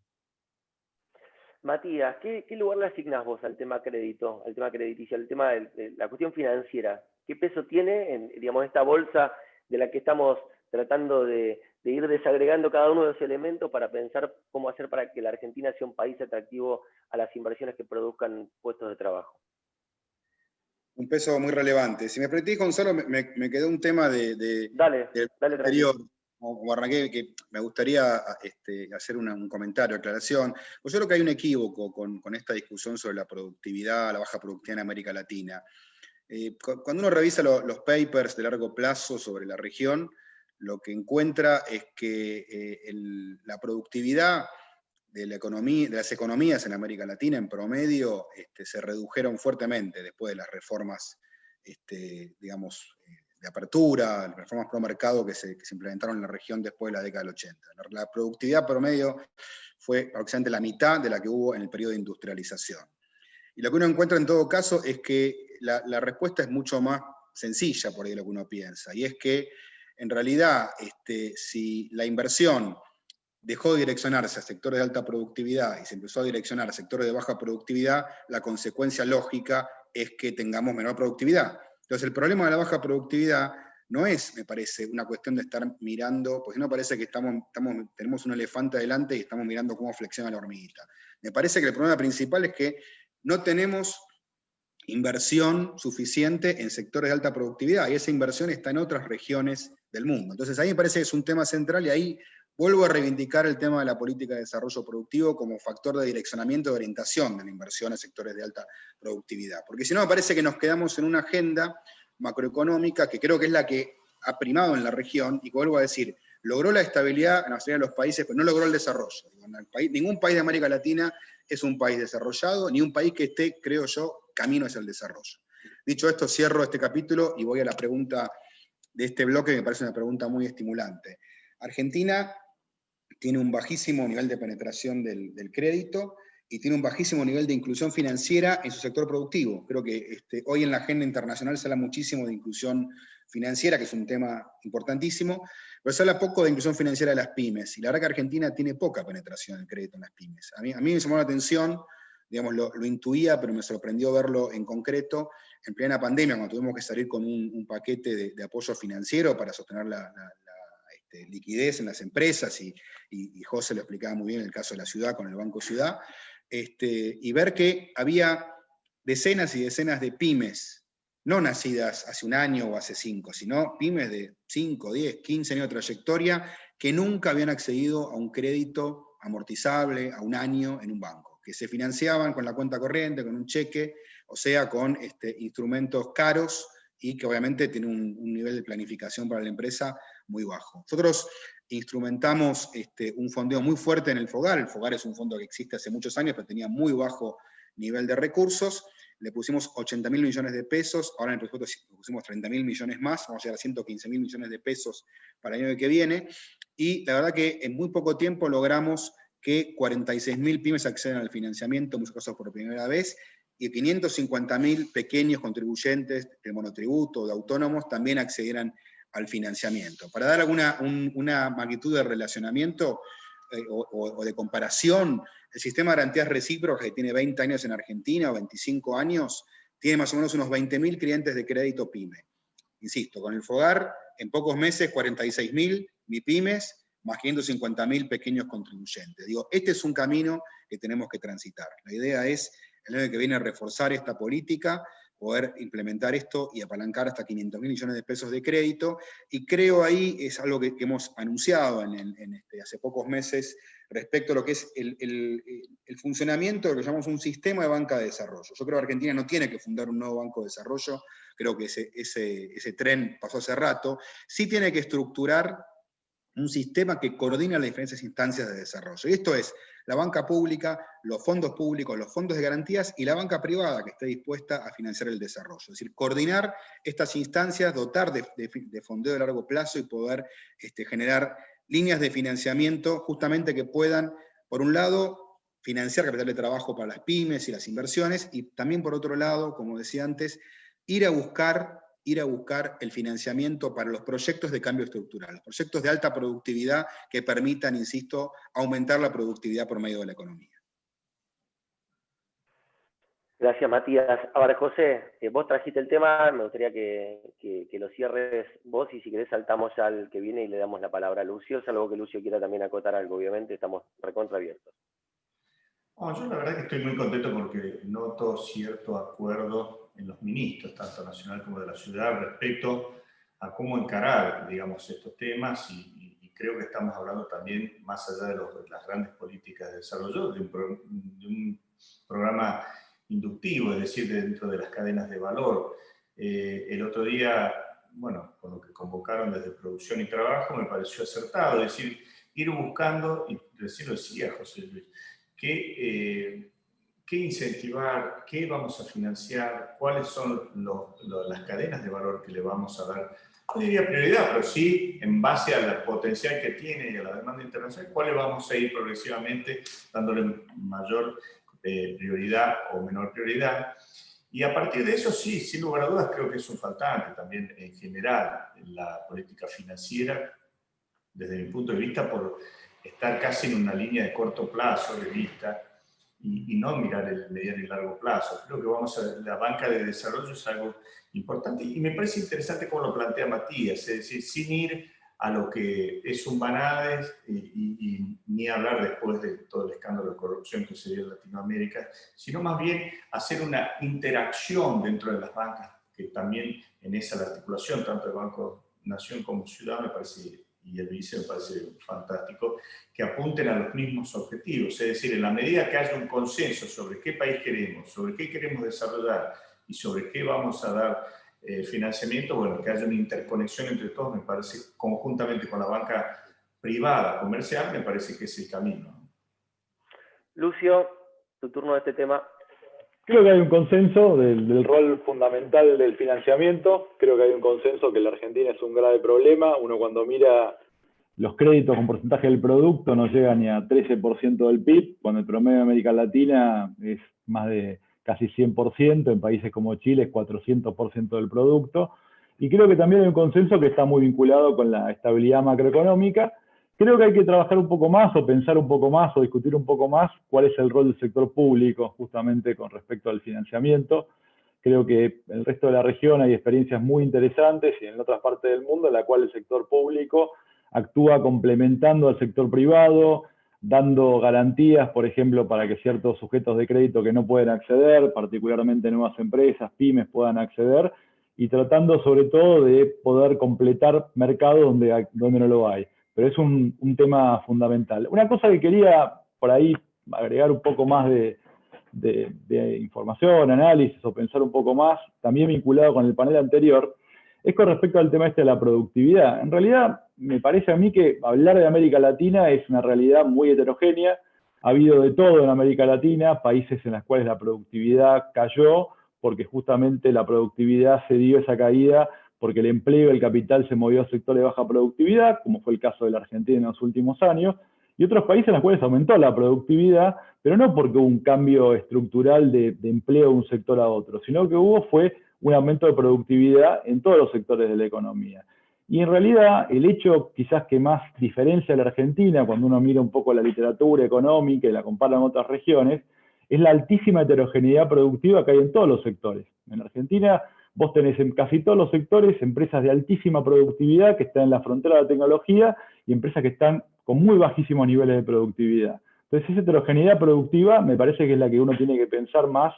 Matías, ¿qué lugar le asignás vos al tema crédito, al tema crediticio, al tema de la cuestión financiera? ¿Qué peso tiene en, digamos, esta bolsa de la que estamos tratando de ir desagregando cada uno de los elementos para pensar cómo hacer para que la Argentina sea un país atractivo a las inversiones que produzcan puestos de trabajo? Un peso muy relevante. Si me permitís, Gonzalo, me quedó un tema Dale, anterior, o arranqué, que me gustaría hacer un comentario, aclaración. Pues yo creo que hay un equívoco con esta discusión sobre la productividad, la baja productividad en América Latina. Cuando uno revisa los papers de largo plazo sobre la región, lo que encuentra es que la productividad de las economías en América Latina en promedio se redujeron fuertemente después de las reformas, digamos, de apertura, las reformas pro mercado que se implementaron en la región después de la década del 80. La productividad promedio fue aproximadamente la mitad de la que hubo en el periodo de industrialización. Y lo que uno encuentra en todo caso es que la respuesta es mucho más sencilla por ahí de lo que uno piensa, y es que en realidad si la inversión dejó de direccionarse a sectores de alta productividad y se empezó a direccionar a sectores de baja productividad, la consecuencia lógica es que tengamos menor productividad. Entonces el problema de la baja productividad no es, me parece, una cuestión de estar mirando, porque no parece que tenemos un elefante adelante y estamos mirando cómo flexiona la hormiguita. Me parece que el problema principal es que no tenemos inversión suficiente en sectores de alta productividad, y esa inversión está en otras regiones del mundo. Entonces ahí me parece que es un tema central, y ahí vuelvo a reivindicar el tema de la política de desarrollo productivo como factor de direccionamiento y de orientación de la inversión en sectores de alta productividad. Porque si no, me parece que nos quedamos en una agenda macroeconómica que creo que es la que ha primado en la región, y que vuelvo a decir, logró la estabilidad en la mayoría de los países, pero no logró el desarrollo. Ningún país de América Latina es un país desarrollado, ni un país que esté, creo yo, camino hacia el desarrollo. Dicho esto, cierro este capítulo y voy a la pregunta de este bloque, que me parece una pregunta muy estimulante. Argentina tiene un bajísimo nivel de penetración del crédito y tiene un bajísimo nivel de inclusión financiera en su sector productivo. Creo que hoy en la agenda internacional se habla muchísimo de inclusión financiera, que es un tema importantísimo, pero se habla poco de inclusión financiera de las pymes, y la verdad que Argentina tiene poca penetración del crédito en las pymes. A mí me llamó la atención, digamos, lo intuía, pero me sorprendió verlo en concreto en plena pandemia, cuando tuvimos que salir con un paquete de apoyo financiero para sostener la liquidez en las empresas, y José lo explicaba muy bien en el caso de la ciudad con el Banco Ciudad, y ver que había decenas y decenas de pymes, no nacidas hace un año o hace 5, sino pymes de 5, 10, 15 años de trayectoria, que nunca habían accedido a un crédito amortizable a un año en un banco, que se financiaban con la cuenta corriente, con un cheque, o sea, con instrumentos caros, y que obviamente tienen un nivel de planificación para la empresa muy bajo. Nosotros instrumentamos un fondeo muy fuerte en el FOGAR. El FOGAR es un fondo que existe hace muchos años, pero tenía muy bajo nivel de recursos. Le pusimos 80.000 millones de pesos, ahora en el presupuesto le pusimos 30.000 millones más, vamos a llegar a 115.000 millones de pesos para el año que viene, y la verdad que en muy poco tiempo logramos que 46.000 pymes accedan al financiamiento, en muchos casos por primera vez, y 550.000 pequeños contribuyentes de monotributo, de autónomos, también accedieran al financiamiento. Para dar una magnitud de relacionamiento o de comparación, el sistema de garantías recíprocas, que tiene 20 años en Argentina o 25 años, tiene más o menos unos 20.000 clientes de crédito PYME. Insisto, con el FOGAR, en pocos meses 46.000 MIPYMES, más 550.000 pequeños contribuyentes. Digo, este es un camino que tenemos que transitar. La idea es, el año que viene, reforzar esta política, poder implementar esto y apalancar hasta 500.000 millones de pesos de crédito, y creo ahí es algo que hemos anunciado hace pocos meses respecto a lo que es el funcionamiento de lo que llamamos un sistema de banca de desarrollo. Yo creo que Argentina no tiene que fundar un nuevo banco de desarrollo, creo que ese tren pasó hace rato. Sí tiene que estructurar un sistema que coordina las diferentes instancias de desarrollo. Y esto es la banca pública, los fondos públicos, los fondos de garantías, y la banca privada que esté dispuesta a financiar el desarrollo. Es decir, coordinar estas instancias, dotar de fondeo de largo plazo y poder generar líneas de financiamiento justamente que puedan, por un lado, financiar capital de trabajo para las pymes y las inversiones, y también, por otro lado, como decía antes, ir a buscar el financiamiento para los proyectos de cambio estructural, los proyectos de alta productividad que permitan, insisto, aumentar la productividad por medio de la economía. Gracias, Matías. Ahora, José, vos trajiste el tema, me gustaría que lo cierres vos, y si querés saltamos ya al que viene y le damos la palabra a Lucio, salvo que Lucio quiera también acotar algo, obviamente, estamos recontra abiertos. Oh, yo la verdad que estoy muy contento porque noto cierto acuerdo en los ministros, tanto nacional como de la ciudad, respecto a cómo encarar, digamos, estos temas, y creo que estamos hablando también, más allá de las grandes políticas de desarrollo, de un programa inductivo, es decir, dentro de las cadenas de valor. El otro día, bueno, con lo que convocaron desde Producción y Trabajo, me pareció acertado, es decir, ir buscando, y recién lo decía José Luis, qué incentivar, qué vamos a financiar, cuáles son las cadenas de valor que le vamos a dar, no diría prioridad, pero sí en base al potencial que tiene y a la demanda internacional, cuáles vamos a ir progresivamente dándole mayor prioridad o menor prioridad. Y a partir de eso, sí, sin lugar a dudas, creo que es un faltante también en general en la política financiera, desde mi punto de vista, por estar casi en una línea de corto plazo de vista y no mirar el mediano y largo plazo. Creo que la banca de desarrollo es algo importante, y me parece interesante cómo lo plantea Matías, es decir, sin ir a lo que es un Banades y ni hablar después de todo el escándalo de corrupción que se dio en Latinoamérica, sino más bien hacer una interacción dentro de las bancas, que también en esa la articulación, tanto de Banco Nación como Ciudad, me parece, y el vice me parece fantástico, que apunten a los mismos objetivos. Es decir, en la medida que haya un consenso sobre qué país queremos, sobre qué queremos desarrollar y sobre qué vamos a dar financiamiento, bueno, que haya una interconexión entre todos, me parece, conjuntamente con la banca privada, comercial, me parece que es el camino. Lucio, tu turno de este tema. Creo que hay un consenso del rol fundamental del financiamiento. Creo que hay un consenso que la Argentina es un grave problema. Uno cuando mira los créditos con porcentaje del producto no llega ni a 13% del PIB, cuando el promedio de América Latina es más de casi 100%, en países como Chile es 400% del producto. Y creo que también hay un consenso que está muy vinculado con la estabilidad macroeconómica. Creo que hay que trabajar un poco más o pensar un poco más o discutir un poco más cuál es el rol del sector público justamente con respecto al financiamiento. Creo que en el resto de la región hay experiencias muy interesantes y en otras partes del mundo en la cual el sector público actúa complementando al sector privado, dando garantías, por ejemplo, para que ciertos sujetos de crédito que no pueden acceder, particularmente nuevas empresas, pymes, puedan acceder, y tratando sobre todo de poder completar mercados donde no lo hay. Pero es un tema fundamental. Una cosa que quería por ahí agregar un poco más de información, análisis o pensar un poco más, también vinculado con el panel anterior, es con respecto al tema de la productividad. En realidad, me parece a mí que hablar de América Latina es una realidad muy heterogénea. Ha habido de todo en América Latina, países en los cuales la productividad cayó, porque justamente la productividad se dio esa caída porque el empleo, el capital se movió a sectores de baja productividad, como fue el caso de la Argentina en los últimos años, y otros países en los cuales aumentó la productividad, pero no porque hubo un cambio estructural de empleo de un sector a otro, sino que fue un aumento de productividad en todos los sectores de la economía. Y en realidad el hecho quizás que más diferencia a la Argentina, cuando uno mira un poco la literatura económica y la compara con otras regiones, es la altísima heterogeneidad productiva que hay en todos los sectores. En la Argentina vos tenés en casi todos los sectores empresas de altísima productividad que están en la frontera de la tecnología y empresas que están con muy bajísimos niveles de productividad. Entonces esa heterogeneidad productiva me parece que es la que uno tiene que pensar más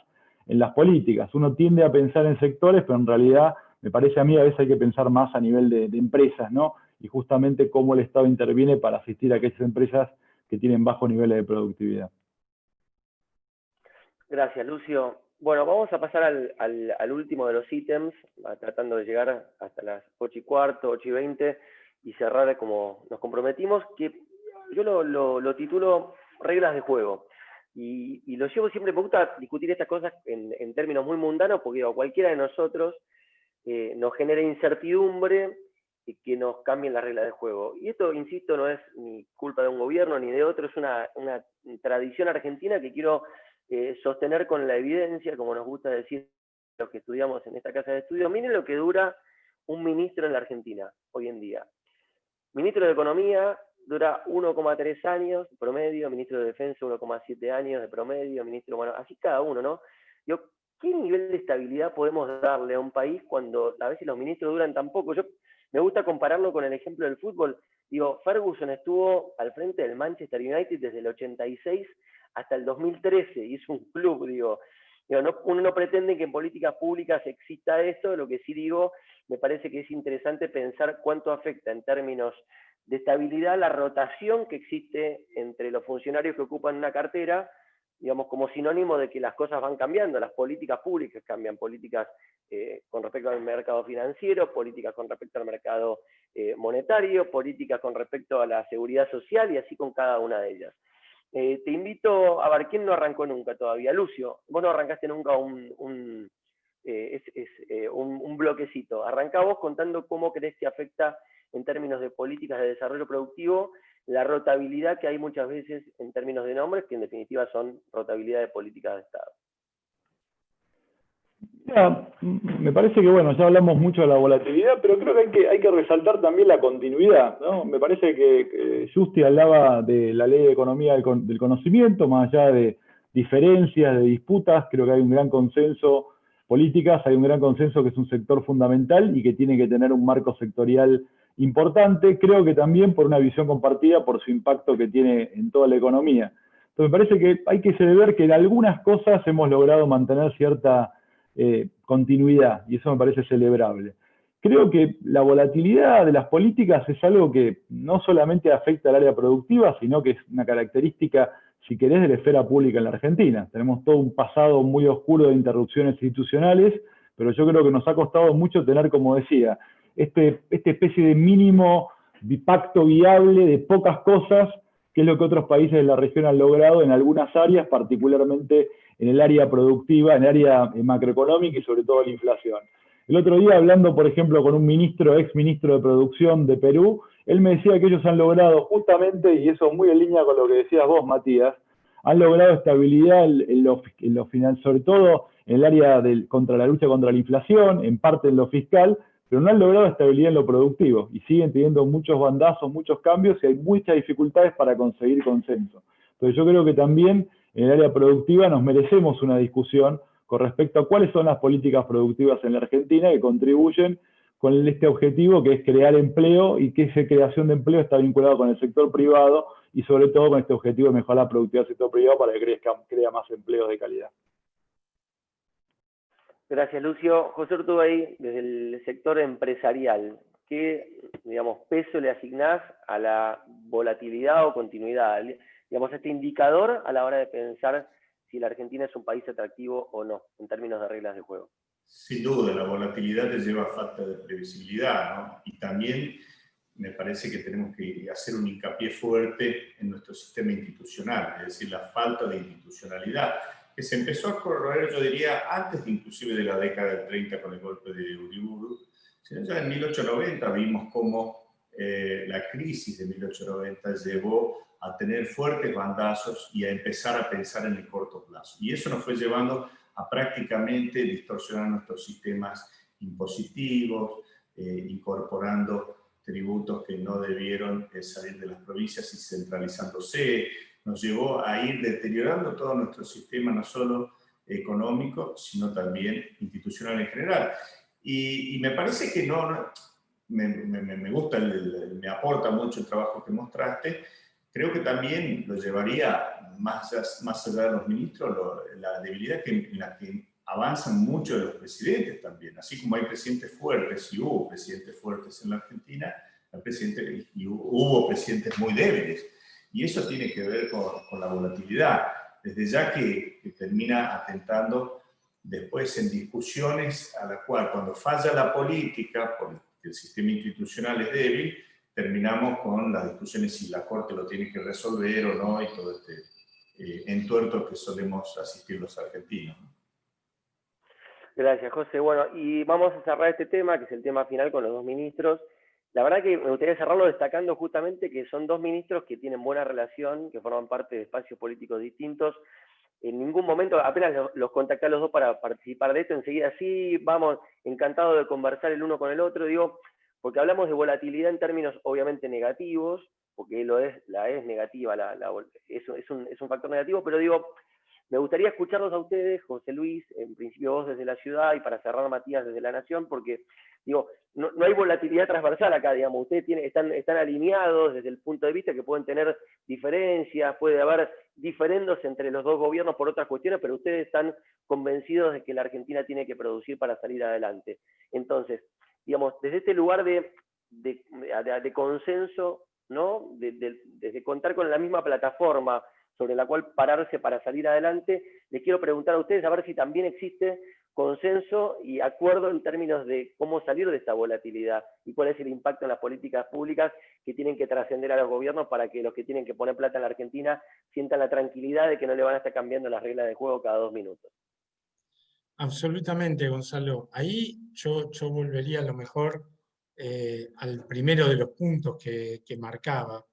en las políticas. Uno tiende a pensar en sectores, pero en realidad me parece a mí a veces hay que pensar más a nivel de empresas, ¿no? Y justamente cómo el Estado interviene para asistir a aquellas empresas que tienen bajos niveles de productividad. Gracias, Lucio. Bueno, vamos a pasar al último de los ítems, tratando de llegar hasta las 8:15, 8:20 y cerrar como nos comprometimos, que yo lo titulo reglas de juego. Y lo llevo siempre, me gusta discutir estas cosas en términos muy mundanos, porque a cualquiera de nosotros nos genera incertidumbre que nos cambien las reglas de juego. Y esto, insisto, no es ni culpa de un gobierno ni de otro, es una tradición argentina que quiero sostener con la evidencia, como nos gusta decir los que estudiamos en esta casa de estudios. Miren lo que dura un ministro en la Argentina hoy en día. Ministro de Economía dura 1,3 años de promedio, ministro de Defensa 1,7 años de promedio, ministro, bueno, así cada uno, ¿no? Digo, ¿qué nivel de estabilidad podemos darle a un país cuando a veces los ministros duran tan poco? Yo me gusta compararlo con el ejemplo del fútbol. Digo, Ferguson estuvo al frente del Manchester United desde el 86 hasta el 2013, y es un club, digo, uno no pretende que en políticas públicas exista esto, lo que sí digo, me parece que es interesante pensar cuánto afecta en términos de estabilidad la rotación que existe entre los funcionarios que ocupan una cartera, digamos, como sinónimo de que las cosas van cambiando, las políticas públicas cambian, políticas con respecto al mercado financiero, políticas con respecto al mercado monetario, políticas con respecto a la seguridad social, y así con cada una de ellas. Te invito a ver, ¿quién no arrancó nunca todavía? Lucio, vos no arrancaste nunca un bloquecito. Arrancá vos contando cómo crees que afecta en términos de políticas de desarrollo productivo la rotabilidad que hay muchas veces en términos de nombres, que en definitiva son rotabilidad de políticas de Estado. Ya, me parece que, bueno, ya hablamos mucho de la volatilidad, pero creo que hay que resaltar también la continuidad, ¿no? Me parece que Justi hablaba de la ley de economía del conocimiento, más allá de diferencias, de disputas, creo que hay un gran consenso, políticas, hay un gran consenso que es un sector fundamental y que tiene que tener un marco sectorial importante, creo que también por una visión compartida, por su impacto que tiene en toda la economía. Entonces me parece que hay que ver que en algunas cosas hemos logrado mantener cierta continuidad, y eso me parece celebrable. Creo que la volatilidad de las políticas es algo que no solamente afecta al área productiva, sino que es una característica, si querés, de la esfera pública en la Argentina. Tenemos todo un pasado muy oscuro de interrupciones institucionales, pero yo creo que nos ha costado mucho tener, como decía, esta especie de mínimo pacto viable de pocas cosas, que es lo que otros países de la región han logrado en algunas áreas, particularmente en el área productiva, en el área macroeconómica y sobre todo la inflación. El otro día, hablando, por ejemplo, con un ex ministro de Producción de Perú, él me decía que ellos han logrado justamente, y eso muy en línea con lo que decías vos, Matías, han logrado estabilidad en lo final, sobre todo en el área contra la lucha contra la inflación, en parte en lo fiscal, pero no han logrado estabilidad en lo productivo, y siguen teniendo muchos bandazos, muchos cambios, y hay muchas dificultades para conseguir consenso. Entonces yo creo que también en el área productiva nos merecemos una discusión con respecto a cuáles son las políticas productivas en la Argentina que contribuyen con este objetivo que es crear empleo, y que esa creación de empleo está vinculada con el sector privado y sobre todo con este objetivo de mejorar la productividad del sector privado para que crea más empleos de calidad. Gracias, Lucio. José Urtubey, desde el sector empresarial, ¿qué, digamos, peso le asignás a la volatilidad o continuidad? Digamos, este indicador a la hora de pensar si la Argentina es un país atractivo o no, en términos de reglas de juego. Sin duda, la volatilidad te lleva a falta de previsibilidad, ¿no? Y también me parece que tenemos que hacer un hincapié fuerte en nuestro sistema institucional, es decir, la falta de institucionalidad, que se empezó a corroer, yo diría, antes inclusive de la década del 30 con el golpe de Uriburu, sino ya en 1890 vimos cómo la crisis de 1890 llevó a tener fuertes bandazos y a empezar a pensar en el corto plazo. Y eso nos fue llevando a prácticamente distorsionar nuestros sistemas impositivos, incorporando tributos que no debieron salir de las provincias y centralizándose. Nos llevó a ir deteriorando todo nuestro sistema, no solo económico, sino también institucional en general. Y me parece que me gusta, me aporta mucho el trabajo que mostraste. Creo que también lo llevaría más allá de los ministros, la debilidad en la que avanzan muchos de los presidentes también. Así como hay presidentes fuertes, y hubo presidentes fuertes en la Argentina, y hubo presidentes muy débiles. Y eso tiene que ver con la volatilidad, desde ya que termina atentando después en discusiones a la cual, cuando falla la política, porque el sistema institucional es débil, terminamos con las discusiones si la Corte lo tiene que resolver o no, y todo este entuerto que solemos asistir los argentinos. Gracias, José. Bueno, y vamos a cerrar este tema, que es el tema final, con los dos ministros. La verdad que me gustaría cerrarlo destacando justamente que son dos ministros que tienen buena relación, que forman parte de espacios políticos distintos. En ningún momento, apenas los contacté a los dos para participar de esto, enseguida sí, vamos, encantado de conversar el uno con el otro, digo, porque hablamos de volatilidad en términos obviamente negativos, porque la es negativa, es un factor negativo, pero digo, me gustaría escucharlos a ustedes, José Luis, en principio vos desde la ciudad, y para cerrar Matías desde la Nación, porque digo, no hay volatilidad transversal acá, digamos, ustedes están alineados desde el punto de vista que pueden tener diferencias, puede haber diferendos entre los dos gobiernos por otras cuestiones, pero ustedes están convencidos de que la Argentina tiene que producir para salir adelante. Entonces, digamos, desde este lugar de consenso, ¿no? Desde contar con la misma plataforma sobre la cual pararse para salir adelante, les quiero preguntar a ustedes a ver si también existe consenso y acuerdo en términos de cómo salir de esta volatilidad y cuál es el impacto en las políticas públicas que tienen que trascender a los gobiernos para que los que tienen que poner plata en la Argentina sientan la tranquilidad de que no le van a estar cambiando las reglas de juego cada 2 minutos. Absolutamente, Gonzalo. Ahí yo volvería a lo mejor al primero de los puntos que marcaba.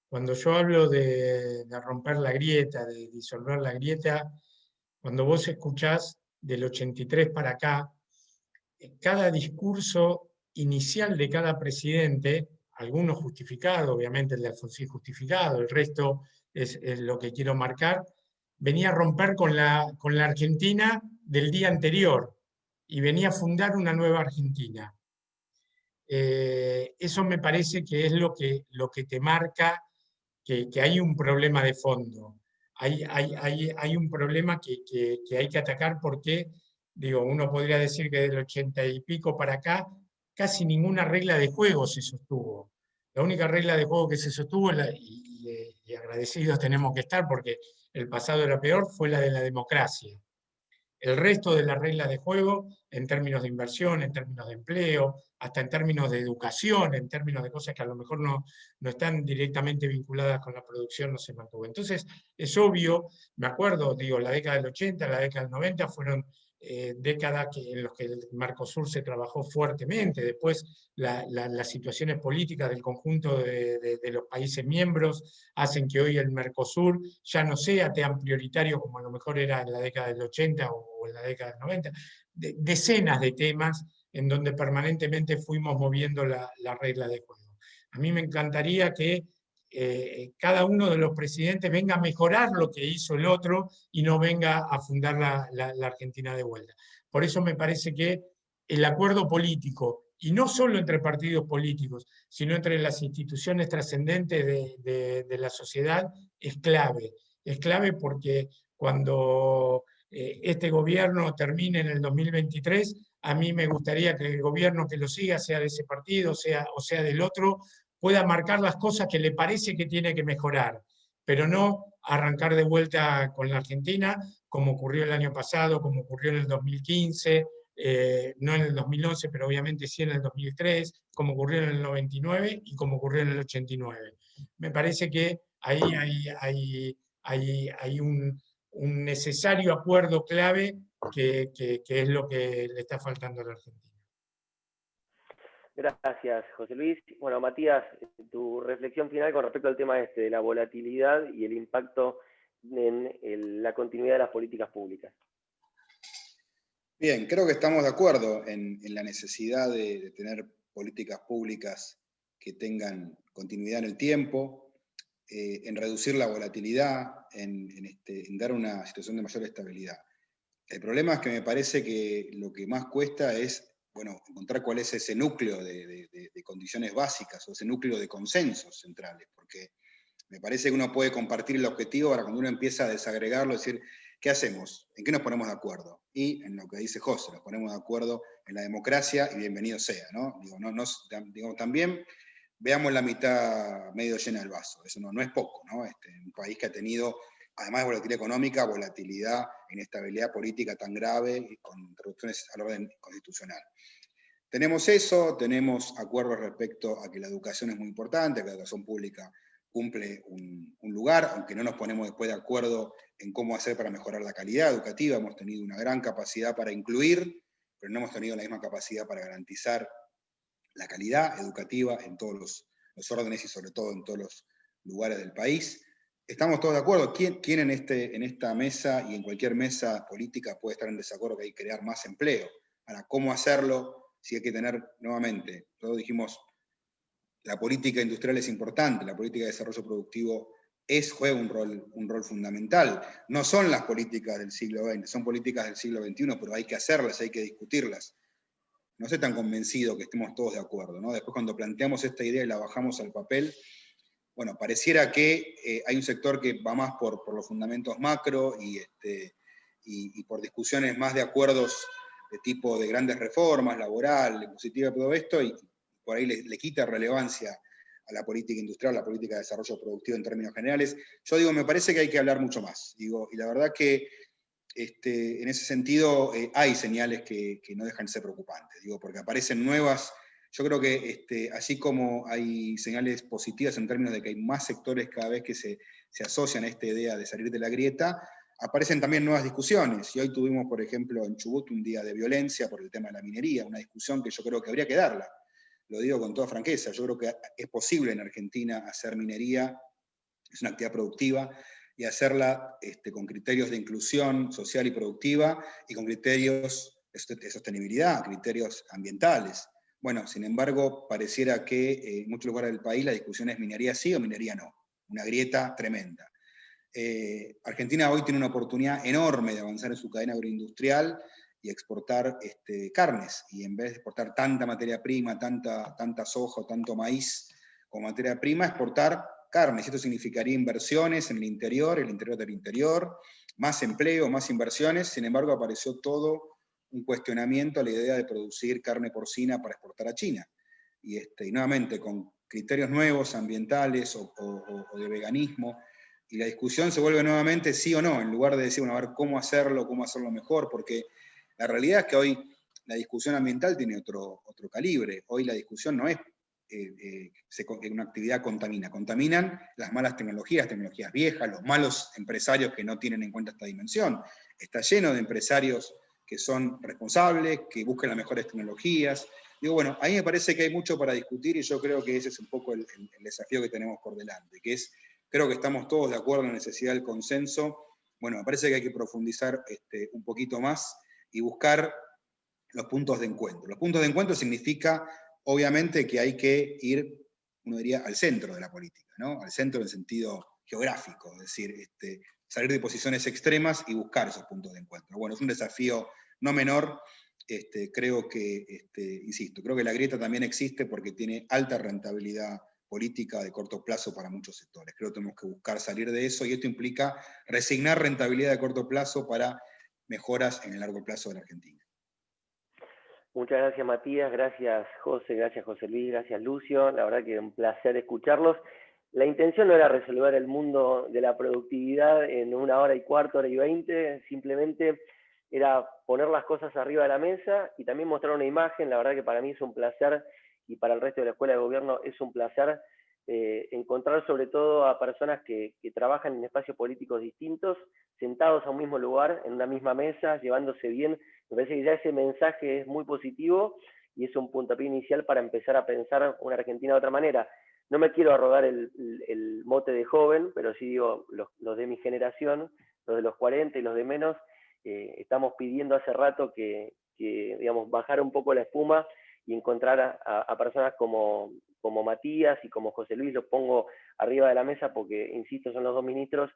Cuando yo hablo de romper la grieta, de disolver la grieta, cuando vos escuchás del 83 para acá, cada discurso inicial de cada presidente, algunos justificados, obviamente el de Alfonsín justificado, el resto es lo que quiero marcar, venía a romper con la Argentina del día anterior y venía a fundar una nueva Argentina. eso me parece que es lo que te marca que hay un problema de fondo. Hay un problema que hay que atacar porque, digo, uno podría decir que del 80 y pico para acá, casi ninguna regla de juego se sostuvo. La única regla de juego que se sostuvo, y agradecidos tenemos que estar porque el pasado era peor, fue la de la democracia. El resto de las reglas de juego, en términos de inversión, en términos de empleo, hasta en términos de educación, en términos de cosas que a lo mejor no están directamente vinculadas con la producción, no se mantuvo. Entonces, es obvio, me acuerdo, digo, la década del 80, la década del 90 fueron décadas en las que el Mercosur se trabajó fuertemente. Después, las situaciones políticas del conjunto de los países miembros hacen que hoy el Mercosur ya no sea tan prioritario como a lo mejor era en la década del 80 o en la década del 90. Decenas de temas en donde permanentemente fuimos moviendo la regla de juego. A mí me encantaría que cada uno de los presidentes venga a mejorar lo que hizo el otro y no venga a fundar la Argentina de vuelta. Por eso me parece que el acuerdo político, y no solo entre partidos políticos, sino entre las instituciones trascendentes de la sociedad, es clave. Es clave porque cuando este gobierno termine en el 2023, a mí me gustaría que el gobierno que lo siga, sea de ese partido o sea del otro, pueda marcar las cosas que le parece que tiene que mejorar, pero no arrancar de vuelta con la Argentina, como ocurrió el año pasado, como ocurrió en el 2015, no en el 2011, pero obviamente sí en el 2003, como ocurrió en el 99 y como ocurrió en el 89. Me parece que ahí hay un necesario acuerdo clave que es lo que le está faltando a la Argentina. Gracias, José Luis. Bueno, Matías, tu reflexión final con respecto al tema de la volatilidad y el impacto en la continuidad de las políticas públicas. Bien, creo que estamos de acuerdo en la necesidad de tener políticas públicas que tengan continuidad en el tiempo, en reducir la volatilidad, en dar una situación de mayor estabilidad. El problema es que me parece que lo que más cuesta es, bueno, encontrar cuál es ese núcleo de condiciones básicas o ese núcleo de consensos centrales, porque me parece que uno puede compartir el objetivo, ahora cuando uno empieza a desagregarlo, decir, ¿qué hacemos? ¿En qué nos ponemos de acuerdo? Y en lo que dice José, nos ponemos de acuerdo en la democracia y bienvenido sea, ¿no? Digo, también veamos la mitad medio llena del vaso, eso no es poco, ¿no? Un país que ha tenido, además de volatilidad económica, volatilidad, inestabilidad política tan grave y con interrupciones al orden constitucional. Tenemos eso, tenemos acuerdos respecto a que la educación es muy importante, que la educación pública cumple un lugar, aunque no nos ponemos después de acuerdo en cómo hacer para mejorar la calidad educativa. Hemos tenido una gran capacidad para incluir, pero no hemos tenido la misma capacidad para garantizar la calidad educativa en todos los órdenes y sobre todo en todos los lugares del país. ¿Estamos todos de acuerdo? ¿Quién en esta mesa y en cualquier mesa política puede estar en desacuerdo que hay que crear más empleo? Ahora, ¿cómo hacerlo? Si hay que tener, nuevamente, todos dijimos, la política industrial es importante, la política de desarrollo productivo juega un rol fundamental. No son las políticas del siglo XX, son políticas del siglo XXI, pero hay que hacerlas, hay que discutirlas. No estoy tan convencido que estemos todos de acuerdo, ¿no? Después cuando planteamos esta idea y la bajamos al papel, bueno, pareciera que hay un sector que va más por los fundamentos macro y por discusiones más de acuerdos de tipo de grandes reformas, laboral, impositiva, todo esto, y por ahí le quita relevancia a la política industrial, a la política de desarrollo productivo en términos generales. Yo digo, me parece que hay que hablar mucho más. Digo, y la verdad que en ese sentido hay señales que no dejan de ser preocupantes, digo, porque aparecen nuevas. Yo creo que así como hay señales positivas en términos de que hay más sectores cada vez que se asocian a esta idea de salir de la grieta, aparecen también nuevas discusiones. Y hoy tuvimos, por ejemplo, en Chubut un día de violencia por el tema de la minería, una discusión que yo creo que habría que darla. Lo digo con toda franqueza, yo creo que es posible en Argentina hacer minería, es una actividad productiva, y hacerla con criterios de inclusión social y productiva y con criterios de sostenibilidad, criterios ambientales. Bueno, sin embargo, pareciera que en muchos lugares del país la discusión es minería sí o minería no. Una grieta tremenda. Argentina hoy tiene una oportunidad enorme de avanzar en su cadena agroindustrial y exportar carnes, y en vez de exportar tanta materia prima, tanta soja, tanto maíz como materia prima, exportar carnes. Esto significaría inversiones en el interior del interior, más empleo, más inversiones. Sin embargo, apareció todo un cuestionamiento a la idea de producir carne porcina para exportar a China. Y nuevamente, con criterios nuevos, ambientales o de veganismo, y la discusión se vuelve nuevamente sí o no, en lugar de decir, bueno, a ver cómo hacerlo mejor, porque la realidad es que hoy la discusión ambiental tiene otro calibre. Hoy la discusión no es que una actividad contamina. Contaminan las malas tecnologías viejas, los malos empresarios que no tienen en cuenta esta dimensión. Está lleno de empresarios que son responsables, que buscan las mejores tecnologías. Digo, bueno, ahí me parece que hay mucho para discutir y yo creo que ese es un poco el desafío que tenemos por delante, que es, creo que estamos todos de acuerdo en la necesidad del consenso. Bueno, me parece que hay que profundizar un poquito más y buscar los puntos de encuentro. Los puntos de encuentro significa, obviamente, que hay que ir, uno diría, al centro de la política, ¿no? Al centro en el sentido geográfico, es decir, salir de posiciones extremas y buscar esos puntos de encuentro. Bueno, es un desafío no menor. Creo que, insisto, creo que la grieta también existe porque tiene alta rentabilidad política de corto plazo para muchos sectores. Creo que tenemos que buscar salir de eso, y esto implica resignar rentabilidad de corto plazo para mejoras en el largo plazo de la Argentina. Muchas gracias, Matías, gracias José, gracias José Luis, gracias Lucio, la verdad que un placer escucharlos. La intención no era resolver el mundo de la productividad en 1 hora y cuarto, 1 hora y 20, simplemente era poner las cosas arriba de la mesa y también mostrar una imagen. La verdad que para mí es un placer, y para el resto de la Escuela de Gobierno es un placer, encontrar sobre todo a personas que trabajan en espacios políticos distintos, sentados a un mismo lugar, en una misma mesa, llevándose bien. Me parece que ya ese mensaje es muy positivo y es un puntapié inicial para empezar a pensar una Argentina de otra manera. No me quiero arrogar el mote de joven, pero sí digo, los de mi generación, los de los 40 y los de menos, estamos pidiendo hace rato que digamos, bajar un poco la espuma y encontrar a personas como Matías y como José Luis. Los pongo arriba de la mesa porque, insisto, son los 2 ministros,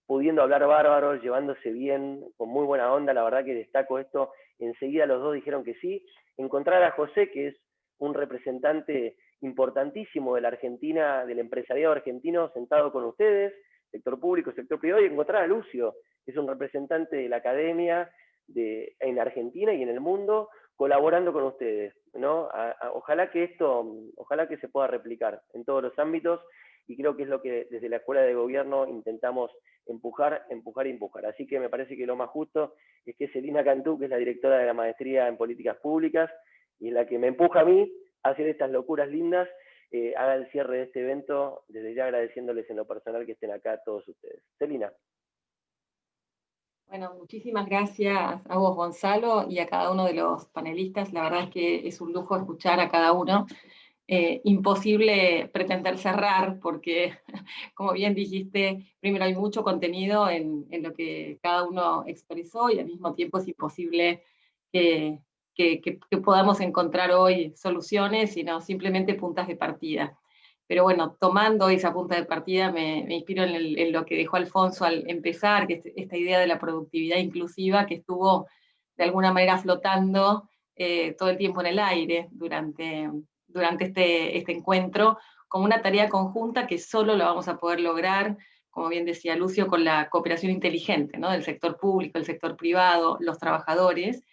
pudiendo hablar bárbaro, llevándose bien, con muy buena onda. La verdad que destaco esto. Enseguida los 2 dijeron que sí. Encontrar a José, que es un representante importantísimo de la Argentina, del empresariado argentino, sentado con ustedes, sector público, sector privado, y encontrar a Lucio, que es un representante de la academia en Argentina y en el mundo, colaborando con ustedes, ¿no? Ojalá que se pueda replicar en todos los ámbitos, y creo que es lo que desde la Escuela de Gobierno intentamos empujar. Así que me parece que lo más justo es que Celina Cantú, que es la directora de la Maestría en Políticas Públicas, y es la que me empuja a mí a hacer estas locuras lindas, haga el cierre de este evento, desde ya agradeciéndoles en lo personal que estén acá todos ustedes. Celina. Bueno, muchísimas gracias a vos, Gonzalo, y a cada uno de los panelistas. La verdad es que es un lujo escuchar a cada uno. Imposible pretender cerrar porque, como bien dijiste, primero hay mucho contenido en lo que cada uno expresó, y al mismo tiempo es imposible que podamos encontrar hoy soluciones, sino simplemente puntas de partida. Pero bueno, tomando esa punta de partida me inspiro en lo que dejó Alfonso al empezar, que es esta idea de la productividad inclusiva que estuvo de alguna manera flotando todo el tiempo en el aire durante este encuentro, como una tarea conjunta que solo la vamos a poder lograr, como bien decía Lucio, con la cooperación inteligente, ¿no? Del sector público, el sector privado, los trabajadores.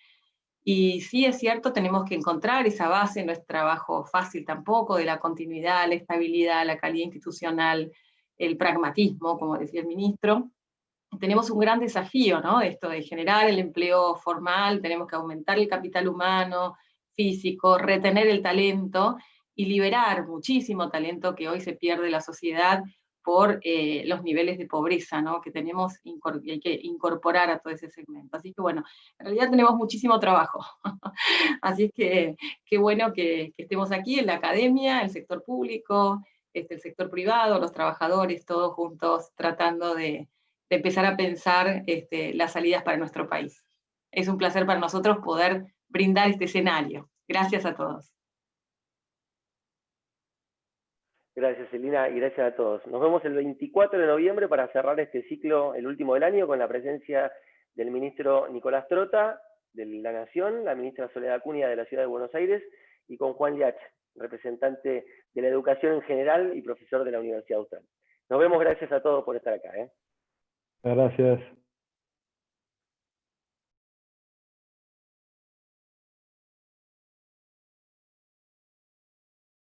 Y sí es cierto, tenemos que encontrar esa base, no es trabajo fácil tampoco, de la continuidad, la estabilidad, la calidad institucional, el pragmatismo, como decía el ministro. Tenemos un gran desafío, ¿no? Esto de generar el empleo formal, tenemos que aumentar el capital humano, físico, retener el talento y liberar muchísimo talento que hoy se pierde en la sociedad por los niveles de pobreza, ¿no? Que tenemos y hay que incorporar a todo ese segmento. Así que bueno, en realidad tenemos muchísimo trabajo. Así es que qué bueno que estemos aquí en la academia, el sector público, el sector privado, los trabajadores, todos juntos tratando de empezar a pensar las salidas para nuestro país. Es un placer para nosotros poder brindar este escenario. Gracias a todos. Gracias, Celina, y gracias a todos. Nos vemos el 24 de noviembre para cerrar este ciclo, el último del año, con la presencia del ministro Nicolás Trota, de la Nación, la ministra Soledad Acuña de la Ciudad de Buenos Aires, y con Juan Liach, representante de la educación en general y profesor de la Universidad Austral. Nos vemos, gracias a todos por estar acá. Gracias.